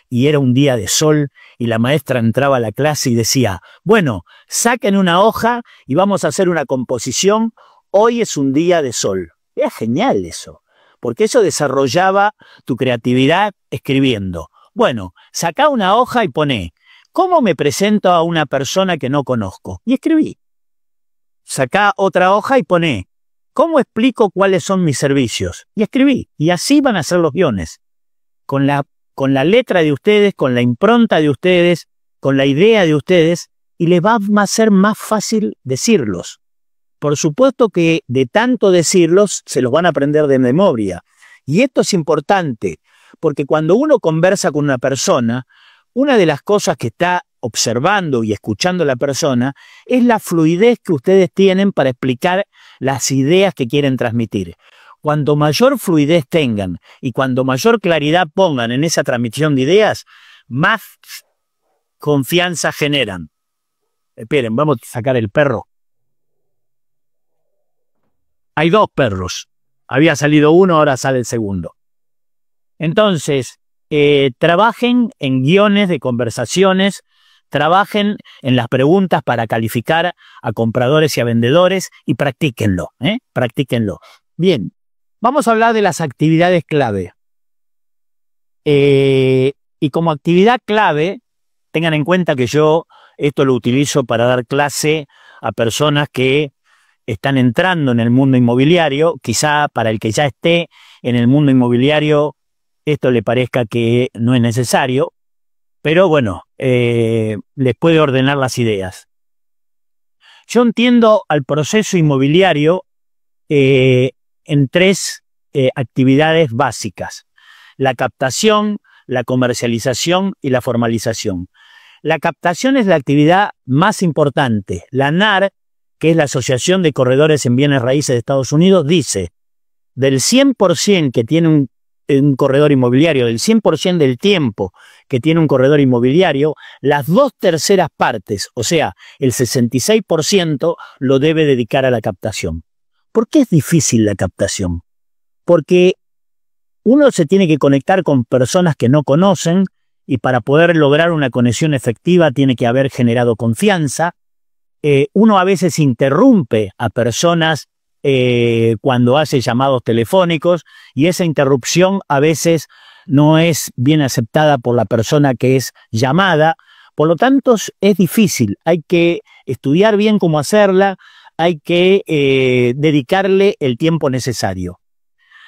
y era un día de sol y la maestra entraba a la clase y decía, bueno, saquen una hoja y vamos a hacer una composición, hoy es un día de sol? Era genial eso, porque eso desarrollaba tu creatividad escribiendo. Bueno, sacá una hoja y poné, ¿cómo me presento a una persona que no conozco? Y escribí. Sacá otra hoja y poné, ¿cómo explico cuáles son mis servicios? Y escribí. Y así van a ser los guiones. Con la letra de ustedes, con la impronta de ustedes, con la idea de ustedes, y les va a ser más fácil decirlos. Por supuesto que de tanto decirlos, se los van a aprender de memoria. Y esto es importante, porque cuando uno conversa con una persona, una de las cosas que está observando y escuchando a la persona es la fluidez que ustedes tienen para explicar las ideas que quieren transmitir. Cuanto mayor fluidez tengan y cuanto mayor claridad pongan en esa transmisión de ideas, más confianza generan. Esperen, vamos a sacar el perro. Hay dos perros. Había salido uno, ahora sale el segundo. Entonces, trabajen en guiones de conversaciones, trabajen en las preguntas para calificar a compradores y a vendedores y practíquenlo, practíquenlo. Bien, vamos a hablar de las actividades clave. Y como actividad clave, tengan en cuenta que yo esto lo utilizo para dar clase a personas que están entrando en el mundo inmobiliario. Quizá para el que ya esté en el mundo inmobiliario esto le parezca que no es necesario, pero bueno, les puede ordenar las ideas. Yo entiendo al proceso inmobiliario en tres actividades básicas: la captación, la comercialización y la formalización. La captación es la actividad más importante. La ANAR, que es la Asociación de Corredores en Bienes Raíces de Estados Unidos, dice, del 100% que tiene un corredor inmobiliario, del 100% del tiempo que tiene un corredor inmobiliario, las 2/3 partes, o sea, el 66%, lo debe dedicar a la captación. ¿Por qué es difícil la captación? Porque uno se tiene que conectar con personas que no conocen y para poder lograr una conexión efectiva tiene que haber generado confianza. Uno a veces interrumpe a personas cuando hace llamados telefónicos y esa interrupción a veces no es bien aceptada por la persona que es llamada. Por lo tanto, es difícil. Hay que estudiar bien cómo hacerla, hay que dedicarle el tiempo necesario.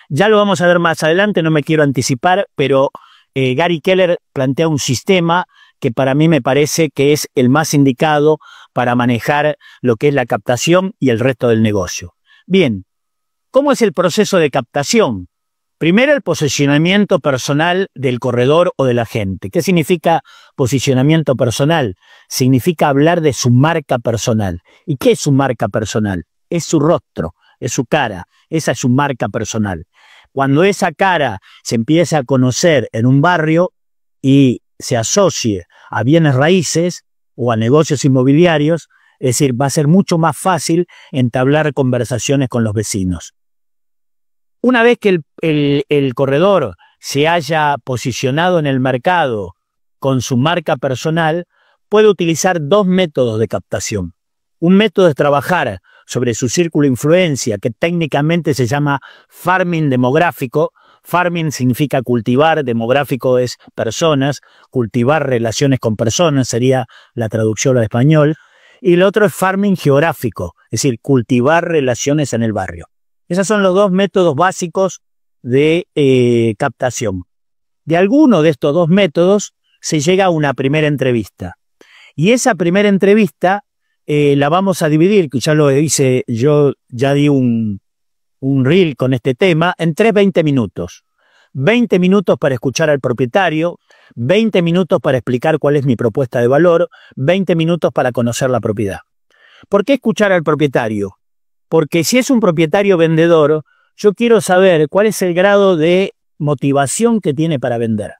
Ya lo vamos a ver más adelante, no me quiero anticipar, pero Gary Keller plantea un sistema que para mí me parece que es el más indicado para manejar lo que es la captación y el resto del negocio. Bien, ¿cómo es el proceso de captación? Primero, el posicionamiento personal del corredor o del agente. ¿Qué significa posicionamiento personal? Significa hablar de su marca personal. ¿Y qué es su marca personal? Es su rostro, es su cara, esa es su marca personal. Cuando esa cara se empieza a conocer en un barrio y se asocie a bienes raíces o a negocios inmobiliarios, es decir, va a ser mucho más fácil entablar conversaciones con los vecinos. Una vez que el corredor se haya posicionado en el mercado con su marca personal, puede utilizar dos métodos de captación. Un método es trabajar sobre su círculo de influencia, que técnicamente se llama farming demográfico. Farming significa cultivar, demográfico es personas, cultivar relaciones con personas, sería la traducción al español. Y el otro es farming geográfico, es decir, cultivar relaciones en el barrio. Esos son los dos métodos básicos de captación. De alguno de estos dos métodos se llega a una primera entrevista. Y esa primera entrevista la vamos a dividir, que ya lo hice, yo ya di un reel con este tema, en 20 minutos. 20 minutos para escuchar al propietario, 20 minutos para explicar cuál es mi propuesta de valor, 20 minutos para conocer la propiedad. ¿Por qué escuchar al propietario? Porque si es un propietario vendedor, yo quiero saber cuál es el grado de motivación que tiene para vender.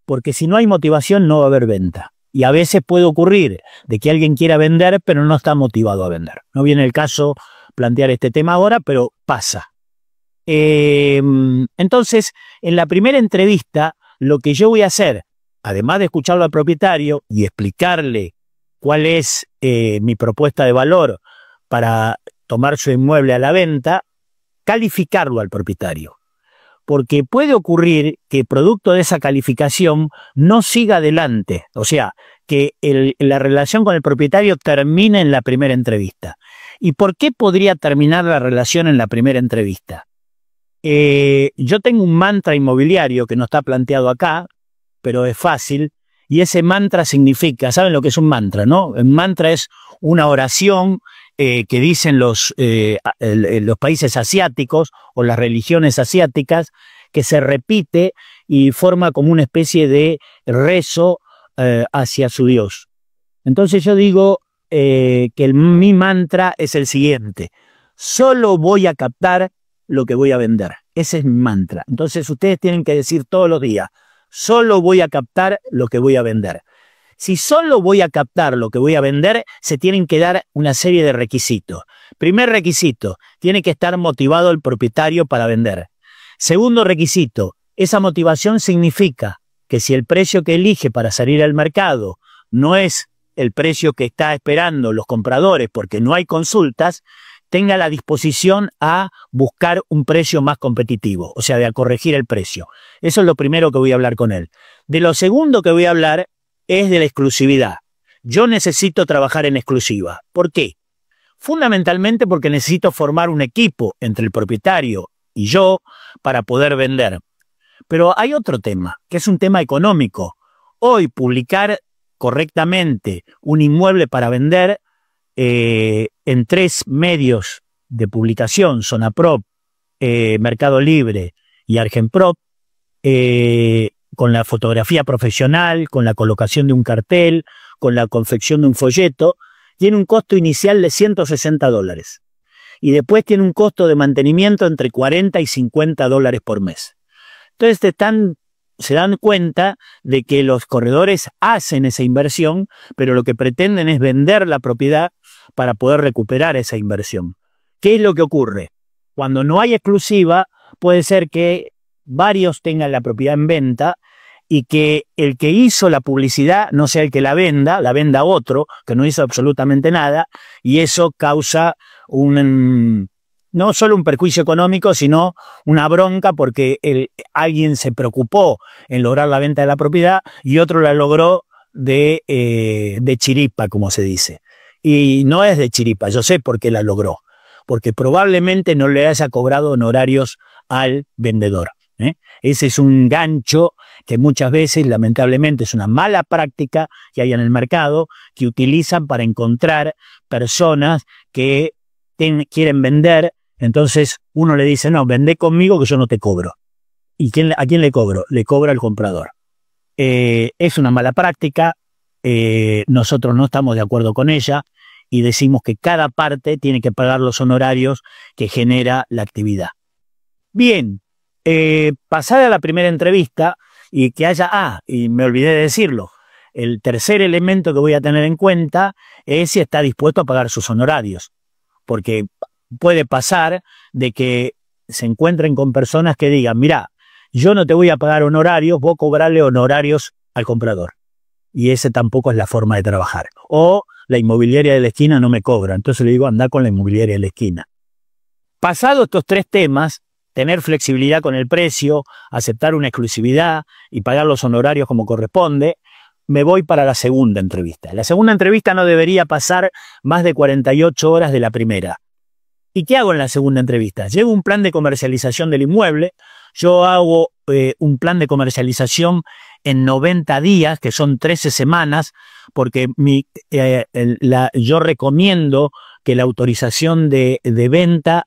Porque si no hay motivación no va a haber venta. Y a veces puede ocurrir de que alguien quiera vender pero no está motivado a vender. No viene el caso plantear este tema ahora, pero pasa. Entonces, en la primera entrevista, lo que yo voy a hacer, además de escucharlo al propietario y explicarle cuál es mi propuesta de valor para tomar su inmueble a la venta, calificarlo al propietario. Porque puede ocurrir que producto de esa calificación no siga adelante. O sea, que la relación con el propietario termine en la primera entrevista. ¿Y por qué podría terminar la relación en la primera entrevista? Yo tengo un mantra inmobiliario que no está planteado acá, pero es fácil. Y ese mantra significa, ¿saben lo que es un mantra, no? El mantra es una oración que dicen los países asiáticos o las religiones asiáticas, que se repite y forma como una especie de rezo hacia su Dios. Entonces yo digo que mi mantra es el siguiente: solo voy a captar lo que voy a vender. Ese es mi mantra. Entonces ustedes tienen que decir todos los días: solo voy a captar lo que voy a vender. Si solo voy a captar lo que voy a vender, se tienen que dar una serie de requisitos. Primer requisito, tiene que estar motivado el propietario para vender. Segundo requisito, esa motivación significa que si el precio que elige para salir al mercado no es el precio que está esperando los compradores porque no hay consultas, tenga la disposición a buscar un precio más competitivo, o sea, de a corregir el precio. Eso es lo primero que voy a hablar con él. De lo segundo que voy a hablar es de la exclusividad. Yo necesito trabajar en exclusiva. ¿Por qué? Fundamentalmente porque necesito formar un equipo entre el propietario y yo para poder vender. Pero hay otro tema, que es un tema económico. Hoy publicar correctamente un inmueble para vender en 3 medios de publicación, Zonaprop, Mercado Libre y Argenprop, con la fotografía profesional, con la colocación de un cartel, con la confección de un folleto, tiene un costo inicial de $160. Y después tiene un costo de mantenimiento entre $40 y $50 por mes. Entonces se dan cuenta de que los corredores hacen esa inversión, pero lo que pretenden es vender la propiedad para poder recuperar esa inversión. ¿Qué es lo que ocurre? Cuando no hay exclusiva, puede ser que varios tengan la propiedad en venta y que el que hizo la publicidad no sea el que la venda otro, que no hizo absolutamente nada, y eso causa no solo un perjuicio económico, sino una bronca porque alguien se preocupó en lograr la venta de la propiedad y otro la logró de chiripa, como se dice. Y no es de chiripa, yo sé por qué la logró, porque probablemente no le haya cobrado honorarios al vendedor. Ese es un gancho que muchas veces, lamentablemente, es una mala práctica que hay en el mercado, que utilizan para encontrar personas que quieren vender. Entonces uno le dice: no, vendé conmigo que yo no te cobro. ¿Y a quién le cobro? Le cobra al comprador. Es una mala práctica, nosotros no estamos de acuerdo con ella y decimos que cada parte tiene que pagar los honorarios que genera la actividad. Bien. Pasada la primera entrevista y que haya, y me olvidé de decirlo, el tercer elemento que voy a tener en cuenta es si está dispuesto a pagar sus honorarios, porque puede pasar de que se encuentren con personas que digan: mira, yo no te voy a pagar honorarios, vos cobrarle honorarios al comprador, y ese tampoco es la forma de trabajar. O la inmobiliaria de la esquina no me cobra, entonces le digo: anda con la inmobiliaria de la esquina. Pasado estos 3 temas, tener flexibilidad con el precio, aceptar una exclusividad y pagar los honorarios como corresponde, me voy para la segunda entrevista. La segunda entrevista no debería pasar más de 48 horas de la primera. ¿Y qué hago en la segunda entrevista? Llevo un plan de comercialización del inmueble, yo hago un plan de comercialización en 90 días, que son 13 semanas, porque yo recomiendo que la autorización de venta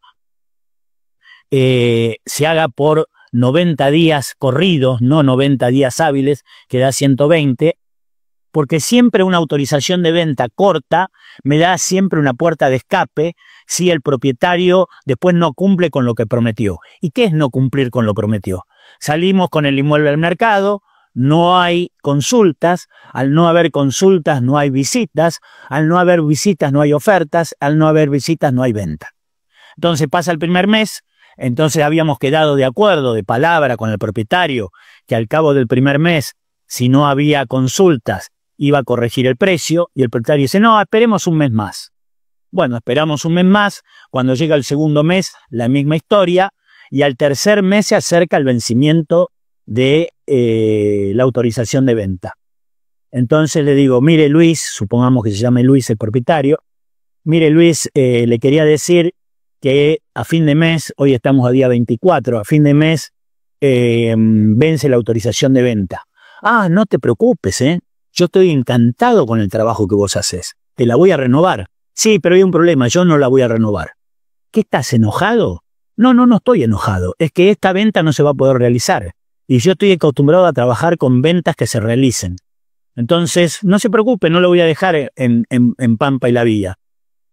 se haga por 90 días corridos, no 90 días hábiles, que da 120, porque siempre una autorización de venta corta me da siempre una puerta de escape si el propietario después no cumple con lo que prometió. ¿Y qué es no cumplir con lo prometió? Salimos con el inmueble al mercado, no hay consultas, al no haber consultas no hay visitas, al no haber visitas no hay ofertas, al no haber visitas no hay venta. Entonces pasa el primer mes, entonces habíamos quedado de acuerdo, de palabra con el propietario, que al cabo del primer mes, si no había consultas, iba a corregir el precio, y el propietario dice, no, esperemos un mes más. Bueno, esperamos un mes más, cuando llega el segundo mes, la misma historia, y al tercer mes se acerca el vencimiento de la autorización de venta. Entonces le digo, mire Luis, supongamos que se llame Luis el propietario, mire Luis, le quería decir que a fin de mes, hoy estamos a día 24, a fin de mes vence la autorización de venta. Ah, no te preocupes, yo estoy encantado con el trabajo que vos haces, te la voy a renovar. Sí, pero hay un problema, yo no la voy a renovar. ¿Qué, estás enojado? No, no estoy enojado, es que esta venta no se va a poder realizar. Y yo estoy acostumbrado a trabajar con ventas que se realicen. Entonces, no se preocupe, no lo voy a dejar en Pampa y la Villa.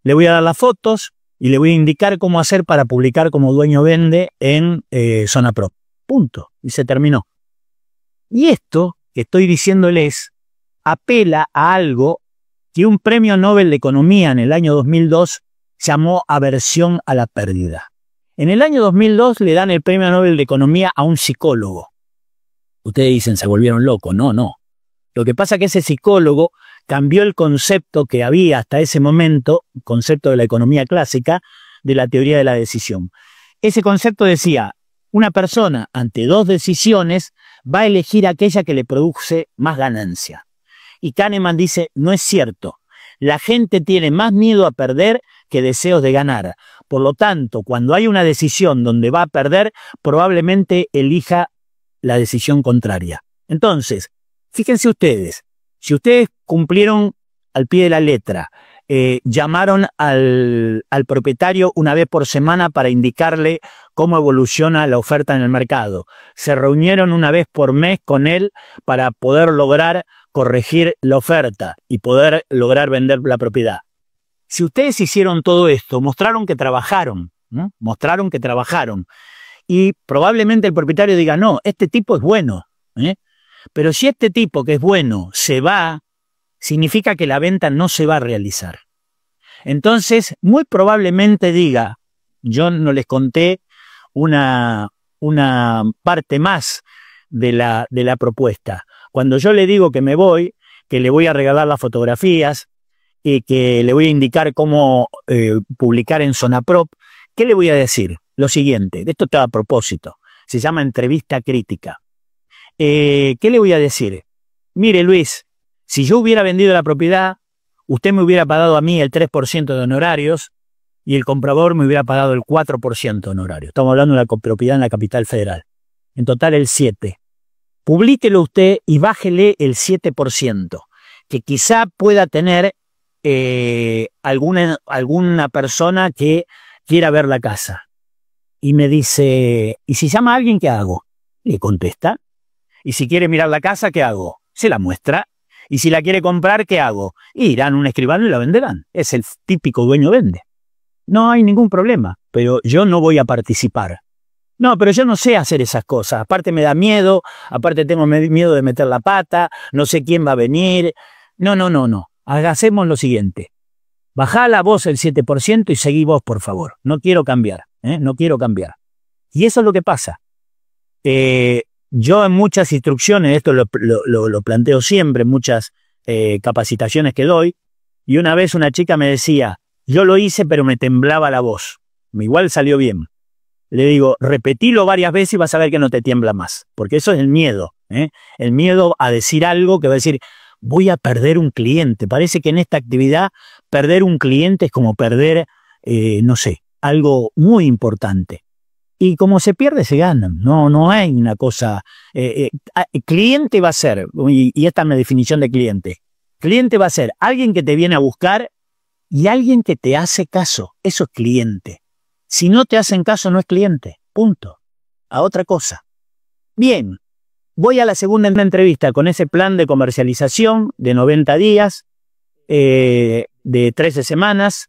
Le voy a dar las fotos y le voy a indicar cómo hacer para publicar como dueño vende en Zona Pro. Punto. Y se terminó. Y esto que estoy diciéndoles apela a algo que un premio Nobel de Economía en el año 2002 llamó aversión a la pérdida. En el año 2002 le dan el premio Nobel de Economía a un psicólogo. Ustedes dicen, se volvieron locos. No, no. Lo que pasa es que ese psicólogo cambió el concepto que había hasta ese momento, concepto de la economía clásica, de la teoría de la decisión. Ese concepto decía, una persona ante dos decisiones va a elegir aquella que le produce más ganancia. Y Kahneman dice, no es cierto. La gente tiene más miedo a perder que deseos de ganar. Por lo tanto, cuando hay una decisión donde va a perder, probablemente elija la decisión contraria. Entonces, fíjense ustedes, si ustedes cumplieron al pie de la letra, llamaron al propietario una vez por semana para indicarle cómo evoluciona la oferta en el mercado, se reunieron una vez por mes con él para poder lograr corregir la oferta y poder lograr vender la propiedad. Si ustedes hicieron todo esto, mostraron que trabajaron, ¿no? Mostraron que trabajaron. Y probablemente el propietario diga, no, este tipo es bueno. Pero si este tipo que es bueno se va, significa que la venta no se va a realizar. Entonces, muy probablemente diga, yo no les conté una parte más de la propuesta. Cuando yo le digo que me voy, que le voy a regalar las fotografías y que le voy a indicar cómo publicar en Zona Pro, ¿qué le voy a decir? Lo siguiente, de esto está a propósito, se llama entrevista crítica. ¿Qué le voy a decir? Mire Luis, si yo hubiera vendido la propiedad, usted me hubiera pagado a mí el 3% de honorarios y el comprador me hubiera pagado el 4% de honorarios. Estamos hablando de una propiedad en la capital federal. En total el 7%. Publíquelo usted y bájele el 7%, que quizá pueda tener alguna persona que quiera ver la casa. Y me dice, ¿y si llama a alguien, qué hago? Le contesta. ¿Y si quiere mirar la casa, qué hago? Se la muestra. ¿Y si la quiere comprar, qué hago? Irán a un escribano y la venderán. Es el típico dueño vende. No hay ningún problema, pero yo no voy a participar. No, pero yo no sé hacer esas cosas. Aparte me da miedo, aparte tengo miedo de meter la pata, no sé quién va a venir. No. Hacemos lo siguiente. Bajá la voz el 7% y seguí vos, por favor. No quiero cambiar, no quiero cambiar. Y eso es lo que pasa. Yo en muchas instrucciones, esto lo planteo siempre, en muchas capacitaciones que doy, y una vez una chica me decía, yo lo hice pero me temblaba la voz. Igual salió bien. Le digo, repetilo varias veces y vas a ver que no te tiembla más. Porque eso es el miedo. El miedo a decir algo que va a decir, voy a perder un cliente. Parece que en esta actividad perder un cliente es como perder, no sé, algo muy importante. Y como se pierde, se gana. No hay una cosa... cliente va a ser, y esta es mi definición de cliente, Cliente va a ser alguien que te viene a buscar y alguien que te hace caso. Eso es cliente. Si no te hacen caso, no es cliente. Punto. A otra cosa. Bien, voy a la segunda entrevista con ese plan de comercialización de 90 días, de 13 semanas,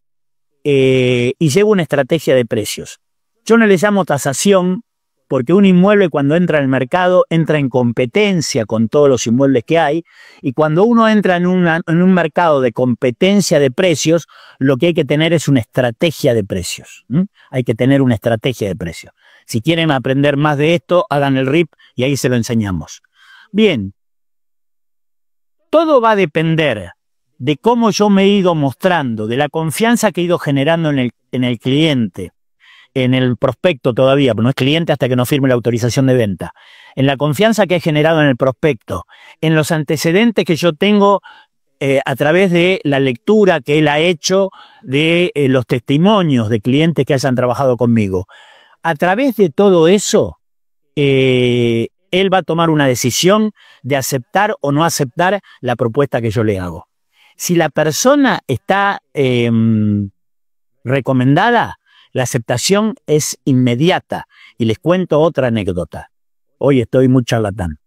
y llevo una estrategia de precios. Yo no le llamo tasación porque un inmueble cuando entra al mercado entra en competencia con todos los inmuebles que hay, y cuando uno entra en un mercado de competencia de precios, lo que hay que tener es una estrategia de precios. Hay que tener una estrategia de precios. Si quieren aprender más de esto, hagan el RIP y ahí se lo enseñamos. Bien, todo va a depender de cómo yo me he ido mostrando, de la confianza que he ido generando en el cliente, en el prospecto todavía, pero no es cliente hasta que no firme la autorización de venta, en la confianza que he generado en el prospecto, en los antecedentes que yo tengo a través de la lectura que él ha hecho de los testimonios de clientes que hayan trabajado conmigo. A través de todo eso, él va a tomar una decisión de aceptar o no aceptar la propuesta que yo le hago. Si la persona está recomendada, la aceptación es inmediata. Y les cuento otra anécdota. Hoy estoy muy charlatán.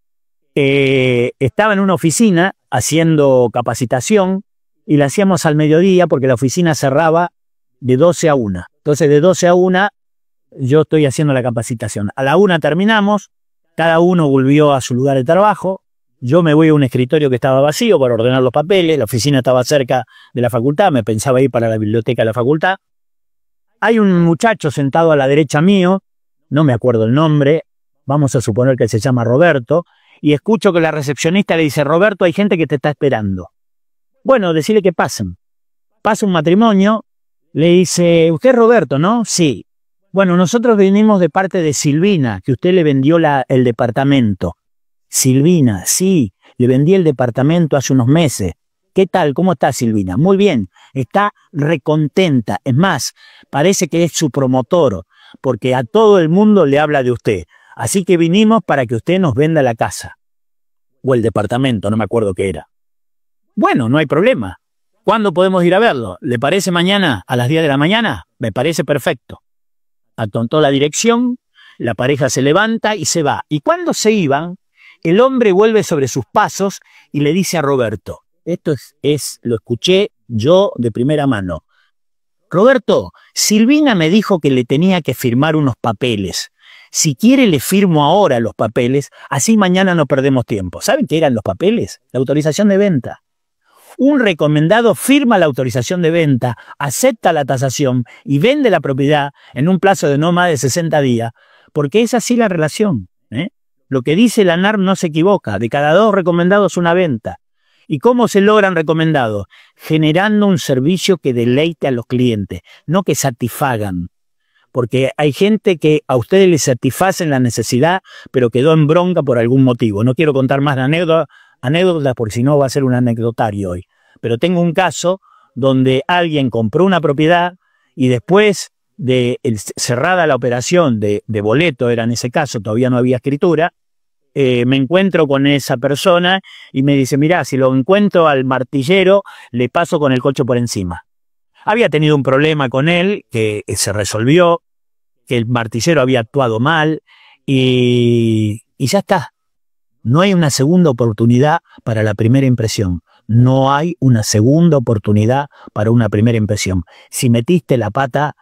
Estaba en una oficina haciendo capacitación y la hacíamos al mediodía porque la oficina cerraba de 12 a 1. Entonces de 12 a 1 yo estoy haciendo la capacitación. A la 1 terminamos, cada uno volvió a su lugar de trabajo. Yo me voy a un escritorio que estaba vacío para ordenar los papeles. La oficina estaba cerca de la facultad, me pensaba ir para la biblioteca de la facultad. Hay un muchacho sentado a la derecha mío, no me acuerdo el nombre, vamos a suponer que se llama Roberto, y escucho que la recepcionista le dice: Roberto, hay gente que te está esperando. Bueno, decirle que pasen. Pasa un matrimonio, le dice: ¿usted es Roberto, no? Sí. Bueno, nosotros venimos de parte de Silvina, que usted le vendió el departamento. Silvina, sí, le vendí el departamento hace unos meses. ¿Qué tal? ¿Cómo está Silvina? Muy bien, está recontenta. Es más, parece que es su promotor, porque a todo el mundo le habla de usted. Así que vinimos para que usted nos venda la casa. O el departamento, no me acuerdo qué era. Bueno, no hay problema. ¿Cuándo podemos ir a verlo? ¿Le parece mañana a las 10 de la mañana? Me parece perfecto. Atontó la dirección, la pareja se levanta y se va. Y cuando se iban, el hombre vuelve sobre sus pasos y le dice a Roberto: esto lo escuché yo de primera mano. Roberto, Silvina me dijo que le tenía que firmar unos papeles. Si quiere le firmo ahora los papeles, así mañana no perdemos tiempo. ¿Saben qué eran los papeles? La autorización de venta. Un recomendado firma la autorización de venta, acepta la tasación y vende la propiedad en un plazo de no más de 60 días, porque es así la relación. Lo que dice la ANARP no se equivoca, de cada 2 recomendados una venta. ¿Y cómo se logran recomendados? Generando un servicio que deleite a los clientes, no que satisfagan. Porque hay gente que a ustedes les satisfacen la necesidad, pero quedó en bronca por algún motivo. No quiero contar más de anécdotas porque si no va a ser un anecdotario hoy. Pero tengo un caso donde alguien compró una propiedad y después de cerrada la operación de boleto, era en ese caso, todavía no había escritura, me encuentro con esa persona y me dice: mirá, si lo encuentro al martillero, le paso con el coche por encima. Había tenido un problema con él que se resolvió, que el martillero había actuado mal y ya está. No hay una segunda oportunidad para la primera impresión. No hay una segunda oportunidad para una primera impresión. Si metiste la pata,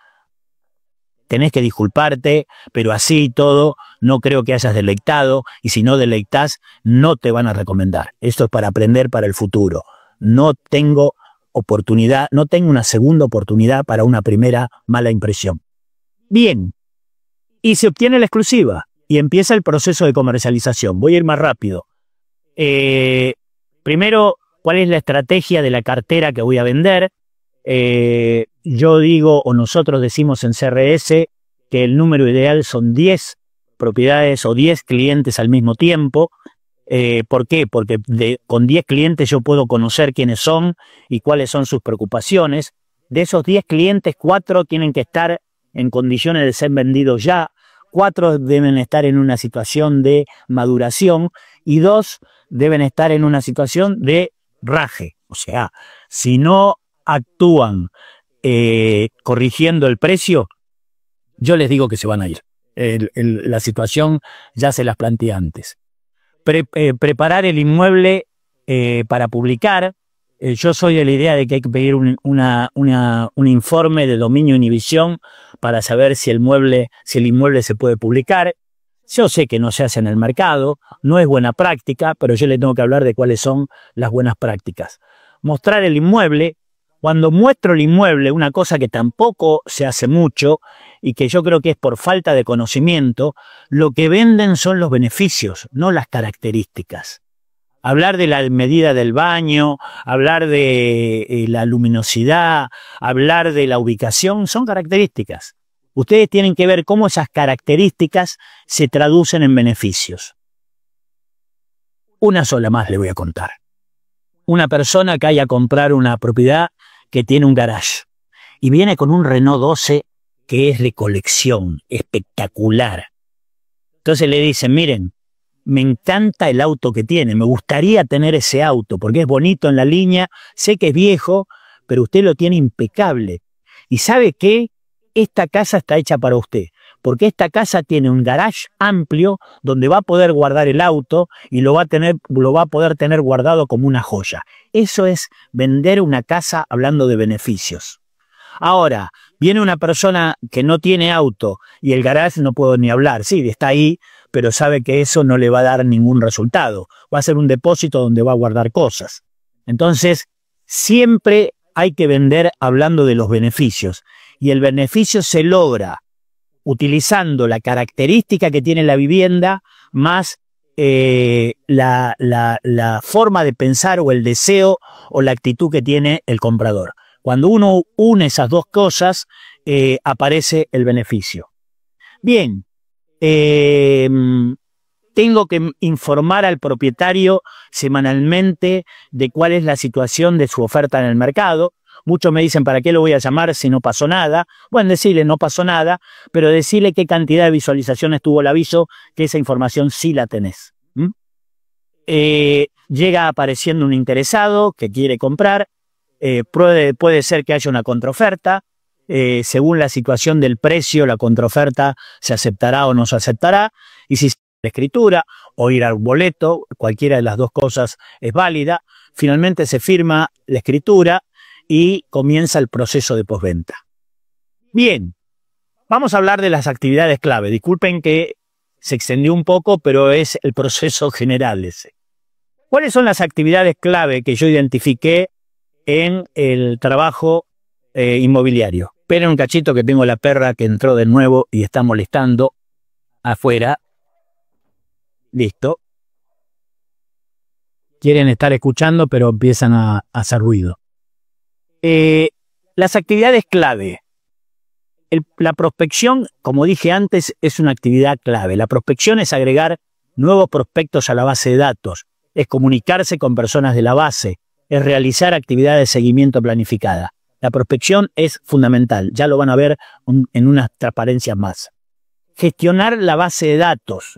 tenés que disculparte, pero así y todo, no creo que hayas deleitado, y si no deleitas, no te van a recomendar. Esto es para aprender para el futuro. No tengo oportunidad, no tengo una segunda oportunidad para una primera mala impresión. Bien, y se obtiene la exclusiva, y empieza el proceso de comercialización. Voy a ir más rápido. Primero, ¿cuál es la estrategia de la cartera que voy a vender? Yo digo, o nosotros decimos en CRS, que el número ideal son 10 propiedades o 10 clientes al mismo tiempo. ¿Por qué? Porque con 10 clientes yo puedo conocer quiénes son y cuáles son sus preocupaciones. De esos 10 clientes, 4 tienen que estar en condiciones de ser vendidos ya, 4 deben estar en una situación de maduración y 2 deben estar en una situación de raje. O sea, si no actúan corrigiendo el precio, yo les digo que se van a ir. La situación ya se las planteé antes. Preparar el inmueble para publicar. Yo soy de la idea de que hay que pedir un informe de dominio e inhibición para saber si el inmueble se puede publicar. Yo sé que no se hace en el mercado, no es buena práctica, pero yo le tengo que hablar de cuáles son las buenas prácticas. Mostrar el inmueble. Cuando muestro el inmueble, una cosa que tampoco se hace mucho y que yo creo que es por falta de conocimiento, lo que venden son los beneficios, no las características. Hablar de la medida del baño, hablar de la luminosidad, hablar de la ubicación, son características. Ustedes tienen que ver cómo esas características se traducen en beneficios. Una sola más le voy a contar. Una persona que vaya a comprar una propiedad que tiene un garage y viene con un Renault 12 que es de colección, espectacular. Entonces le dicen, miren, me encanta el auto que tiene, me gustaría tener ese auto porque es bonito en la línea, sé que es viejo, pero usted lo tiene impecable. ¿Y sabe qué? Esta casa está hecha para usted, porque esta casa tiene un garage amplio donde va a poder guardar el auto y lo va a poder tener guardado como una joya. Eso es vender una casa hablando de beneficios. Ahora, viene una persona que no tiene auto y el garage no puedo ni hablar. Sí, está ahí, pero sabe que eso no le va a dar ningún resultado. Va a ser un depósito donde va a guardar cosas. Entonces, siempre hay que vender hablando de los beneficios. Y el beneficio se logra utilizando la característica que tiene la vivienda más la forma de pensar o el deseo o la actitud que tiene el comprador. Cuando uno une esas dos cosas, aparece el beneficio. Bien, tengo que informar al propietario semanalmente de cuál es la situación de su oferta en el mercado. Muchos me dicen, ¿para qué lo voy a llamar si no pasó nada? Bueno, decirle, no pasó nada, pero decirle qué cantidad de visualizaciones tuvo el aviso, que esa información sí la tenés. Llega apareciendo un interesado que quiere comprar, puede ser que haya una contraoferta, según la situación del precio, la contraoferta se aceptará o no se aceptará, y si la escritura o ir al boleto, cualquiera de las dos cosas es válida. Finalmente se firma la escritura y comienza el proceso de postventa. Bien, vamos a hablar de las actividades clave. Disculpen que se extendió un poco, pero es el proceso general ese. ¿Cuáles son las actividades clave que yo identifiqué en el trabajo inmobiliario? Esperen un cachito que tengo la perra que entró de nuevo y está molestando afuera. Listo. Quieren estar escuchando, pero empiezan a hacer ruido. Las actividades clave. La prospección, como dije antes, es una actividad clave. La prospección es agregar nuevos prospectos a la base de datos, es comunicarse con personas de la base, es realizar actividades de seguimiento planificada. La prospección es fundamental, ya lo van a ver en unas transparencias más. Gestionar la base de datos.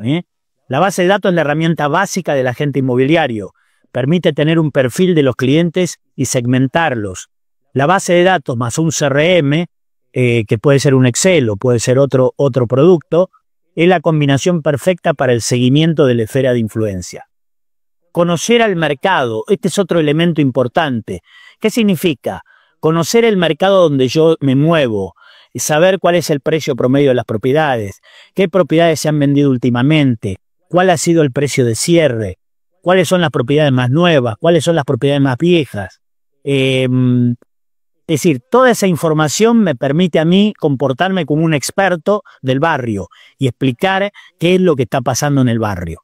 La base de datos es la herramienta básica del agente inmobiliario. Permite tener un perfil de los clientes y segmentarlos. La base de datos más un CRM, que puede ser un Excel o puede ser otro producto, es la combinación perfecta para el seguimiento de la esfera de influencia. Conocer al mercado, este es otro elemento importante. ¿Qué significa? Conocer el mercado donde yo me muevo, saber cuál es el precio promedio de las propiedades, qué propiedades se han vendido últimamente, cuál ha sido el precio de cierre, cuáles son las propiedades más nuevas, cuáles son las propiedades más viejas. Es decir, toda esa información me permite a mí comportarme como un experto del barrio y explicar qué es lo que está pasando en el barrio.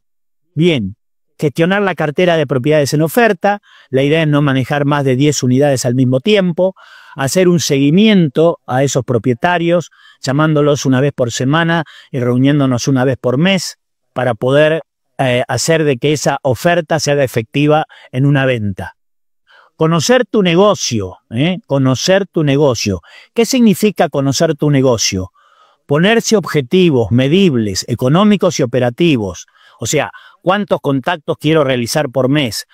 Bien, gestionar la cartera de propiedades en oferta. La idea es no manejar más de 10 unidades al mismo tiempo, hacer un seguimiento a esos propietarios, llamándolos una vez por semana y reuniéndonos una vez por mes para poder hacer de que esa oferta se haga efectiva en una venta. Conocer tu negocio, conocer tu negocio. ¿Qué significa conocer tu negocio? Ponerse objetivos medibles, económicos y operativos. O sea, ¿cuántos contactos quiero realizar por mes?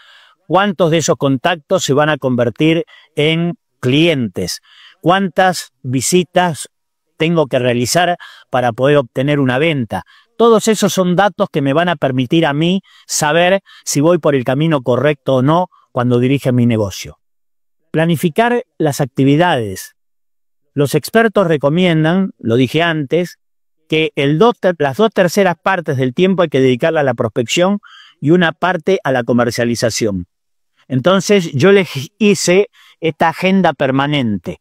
¿Cuántos de esos contactos se van a convertir en clientes? ¿Cuántas visitas tengo que realizar para poder obtener una venta? Todos esos son datos que me van a permitir a mí saber si voy por el camino correcto o no cuando dirige mi negocio. Planificar las actividades. Los expertos recomiendan, lo dije antes, que las 2/3 partes del tiempo hay que dedicarla a la prospección y una parte a la comercialización. Entonces yo les hice esta agenda permanente.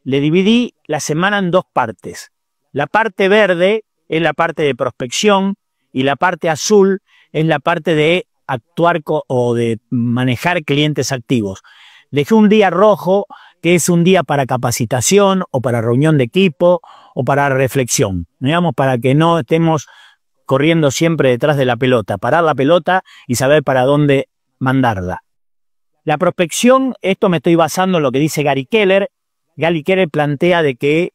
Le dividí la semana en 2 partes. La parte verde es la parte de prospección y la parte azul es la parte de actuar o de manejar clientes activos. Dejé un día rojo, que es un día para capacitación o para reunión de equipo o para reflexión, digamos, para que no estemos corriendo siempre detrás de la pelota, parar la pelota y saber para dónde mandarla. La prospección, esto me estoy basando en lo que dice Gary Keller. Gary Keller plantea de que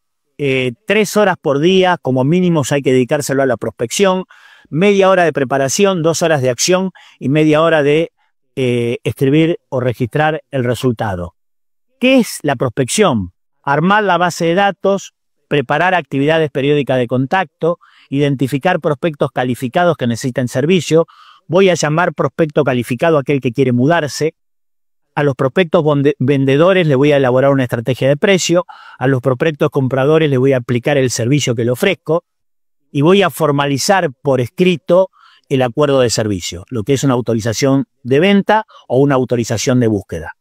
3 horas por día, como mínimo, hay que dedicárselo a la prospección, media hora de preparación, 2 horas de acción y media hora de escribir o registrar el resultado. ¿Qué es la prospección? Armar la base de datos, preparar actividades periódicas de contacto, identificar prospectos calificados que necesitan servicio. Voy a llamar prospecto calificado a aquel que quiere mudarse. A los prospectos vendedores les voy a elaborar una estrategia de precio. A los prospectos compradores les voy a aplicar el servicio que le ofrezco. Y voy a formalizar por escrito el acuerdo de servicio, lo que es una autorización de venta o una autorización de búsqueda.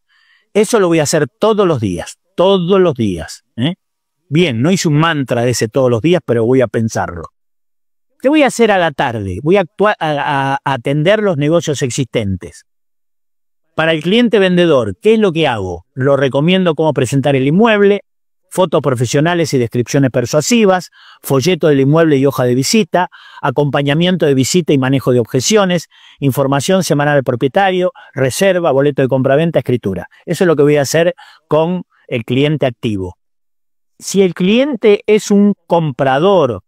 Eso lo voy a hacer todos los días, todos los días. Bien, no hice un mantra de ese todos los días, pero voy a pensarlo. ¿Qué voy a hacer a la tarde? Voy a atender los negocios existentes. Para el cliente vendedor, ¿qué es lo que hago? Lo recomiendo cómo presentar el inmueble, fotos profesionales y descripciones persuasivas, folleto del inmueble y hoja de visita, acompañamiento de visita y manejo de objeciones, información semanal del propietario, reserva, boleto de compraventa, escritura. Eso es lo que voy a hacer con el cliente activo. Si el cliente es un comprador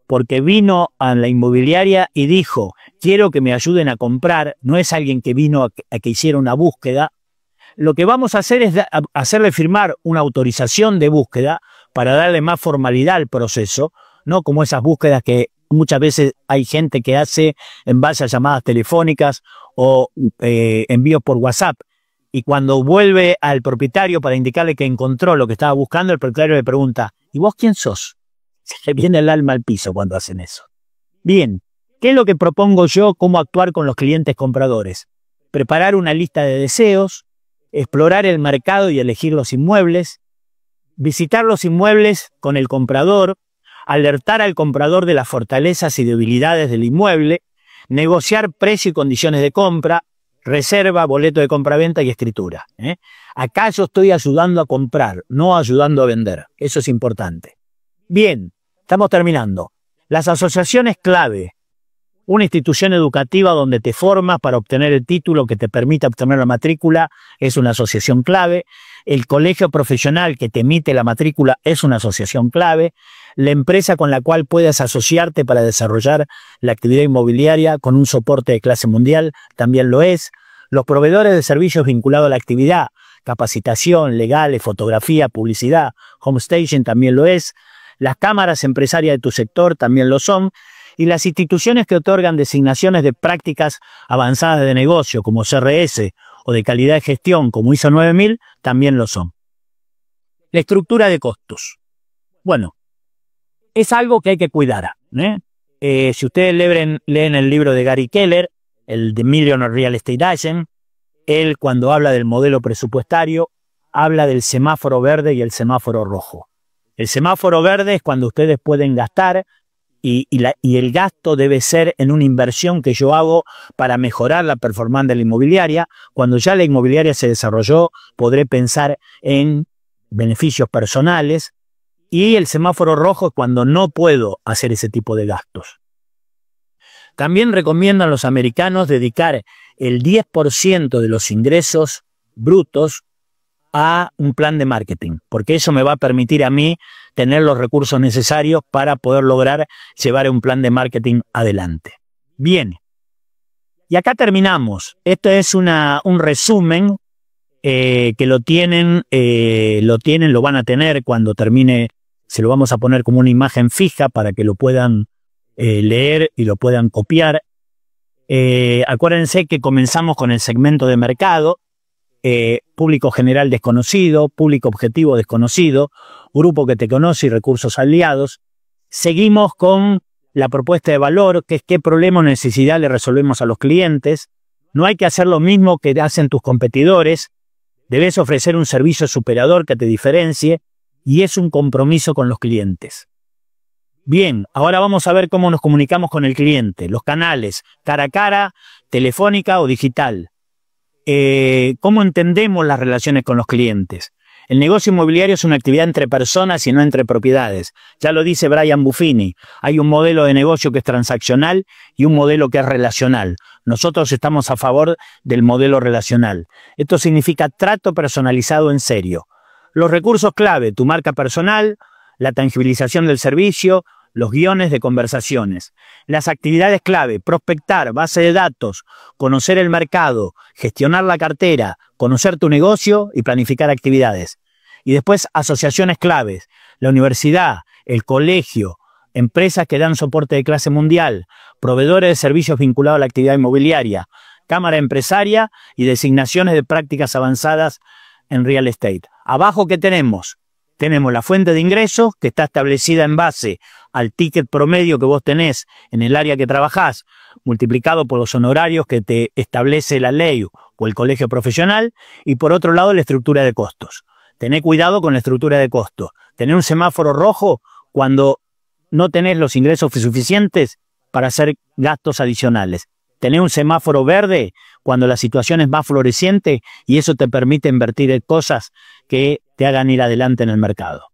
porque vino a la inmobiliaria y dijo, quiero que me ayuden a comprar, no es alguien que vino a que hiciera una búsqueda, lo que vamos a hacer es hacerle firmar una autorización de búsqueda para darle más formalidad al proceso, no como esas búsquedas que muchas veces hay gente que hace en base a llamadas telefónicas o envíos por WhatsApp. Y cuando vuelve al propietario para indicarle que encontró lo que estaba buscando, el propietario le pregunta, ¿y vos quién sos? Se le viene el alma al piso cuando hacen eso. Bien, ¿qué es lo que propongo yo? ¿Cómo actuar con los clientes compradores? Preparar una lista de deseos, explorar el mercado y elegir los inmuebles, visitar los inmuebles con el comprador, alertar al comprador de las fortalezas y debilidades del inmueble, negociar precio y condiciones de compra, reserva, boleto de compraventa y escritura. Acá yo estoy ayudando a comprar, no ayudando a vender. Eso es importante. Bien, estamos terminando. Las asociaciones clave. Una institución educativa donde te formas para obtener el título que te permita obtener la matrícula es una asociación clave. El colegio profesional que te emite la matrícula es una asociación clave. La empresa con la cual puedes asociarte para desarrollar la actividad inmobiliaria con un soporte de clase mundial también lo es. Los proveedores de servicios vinculados a la actividad, capacitación, legales, fotografía, publicidad, home staging también lo es. Las cámaras empresarias de tu sector también lo son. Y las instituciones que otorgan designaciones de prácticas avanzadas de negocio, como CRS, o de calidad de gestión, como ISO 9000, también lo son. La estructura de costos. Bueno, es algo que hay que cuidar. Si ustedes leen el libro de Gary Keller, el de Millionaire Real Estate Agent, él cuando habla del modelo presupuestario, habla del semáforo verde y el semáforo rojo. El semáforo verde es cuando ustedes pueden gastar y el gasto debe ser en una inversión que yo hago para mejorar la performance de la inmobiliaria. Cuando ya la inmobiliaria se desarrolló, podré pensar en beneficios personales. Y el semáforo rojo es cuando no puedo hacer ese tipo de gastos. También recomiendan los americanos dedicar el 10% de los ingresos brutos a un plan de marketing, porque eso me va a permitir a mí tener los recursos necesarios para poder lograr llevar un plan de marketing adelante. Bien, Y acá terminamos. Esto es un resumen que lo van a tener cuando termine. Se lo vamos a poner como una imagen fija para que lo puedan leer y lo puedan copiar. Acuérdense que comenzamos con el segmento de mercado, público general desconocido, público objetivo desconocido, grupo que te conoce y recursos aliados. Seguimos con la propuesta de valor, que es qué problema o necesidad le resolvemos a los clientes. No hay que hacer lo mismo que hacen tus competidores. Debes ofrecer un servicio superador que te diferencie y es un compromiso con los clientes. Bien, ahora vamos a ver cómo nos comunicamos con el cliente. Los canales, cara a cara, telefónica o digital. ¿Cómo entendemos las relaciones con los clientes? El negocio inmobiliario es una actividad entre personas y no entre propiedades. Ya lo dice Brian Buffini. Hay un modelo de negocio que es transaccional y un modelo que es relacional. Nosotros estamos a favor del modelo relacional. Esto significa trato personalizado en serio. Los recursos clave, tu marca personal, la tangibilización del servicio, los guiones de conversaciones. Las actividades clave, prospectar, base de datos, conocer el mercado, gestionar la cartera, conocer tu negocio y planificar actividades. Y después asociaciones claves, la universidad, el colegio, empresas que dan soporte de clase mundial, proveedores de servicios vinculados a la actividad inmobiliaria, cámara empresaria y designaciones de prácticas avanzadas en real estate. Abajo, ¿qué tenemos? Tenemos la fuente de ingresos que está establecida en base al ticket promedio que vos tenés en el área que trabajás, multiplicado por los honorarios que te establece la ley o el colegio profesional, y por otro lado la estructura de costos. Tené cuidado con la estructura de costos. Tener un semáforo rojo cuando no tenés los ingresos suficientes para hacer gastos adicionales. Tener un semáforo verde cuando la situación es más floreciente y eso te permite invertir en cosas que te hagan ir adelante en el mercado.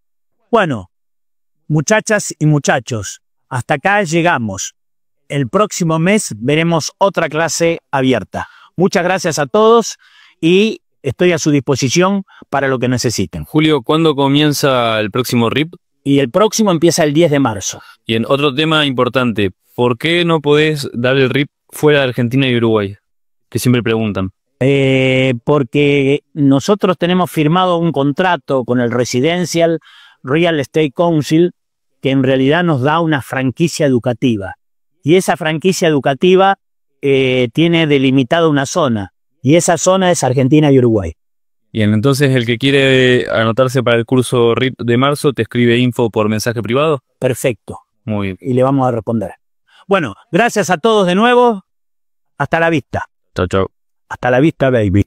Bueno, muchachas y muchachos, hasta acá llegamos. El próximo mes veremos otra clase abierta. Muchas gracias a todos y estoy a su disposición para lo que necesiten.
Julio, ¿cuándo comienza el próximo RIP?
Y el próximo empieza el 10 de marzo.
Y en otro tema importante, ¿por qué no podés dar el RIP fuera de Argentina y Uruguay? Que siempre preguntan.
Porque nosotros tenemos firmado un contrato con el Residential Real Estate Council que en realidad nos da una franquicia educativa. Y esa franquicia educativa tiene delimitada una zona. Y esa zona es Argentina y Uruguay.
Bien, entonces el que quiere anotarse para el curso RIP de marzo te escribe info por mensaje privado.
Perfecto.
Muy bien.
Y le vamos a responder. Bueno, gracias a todos de nuevo. Hasta la vista.
Chao, chao.
Hasta la vista, baby.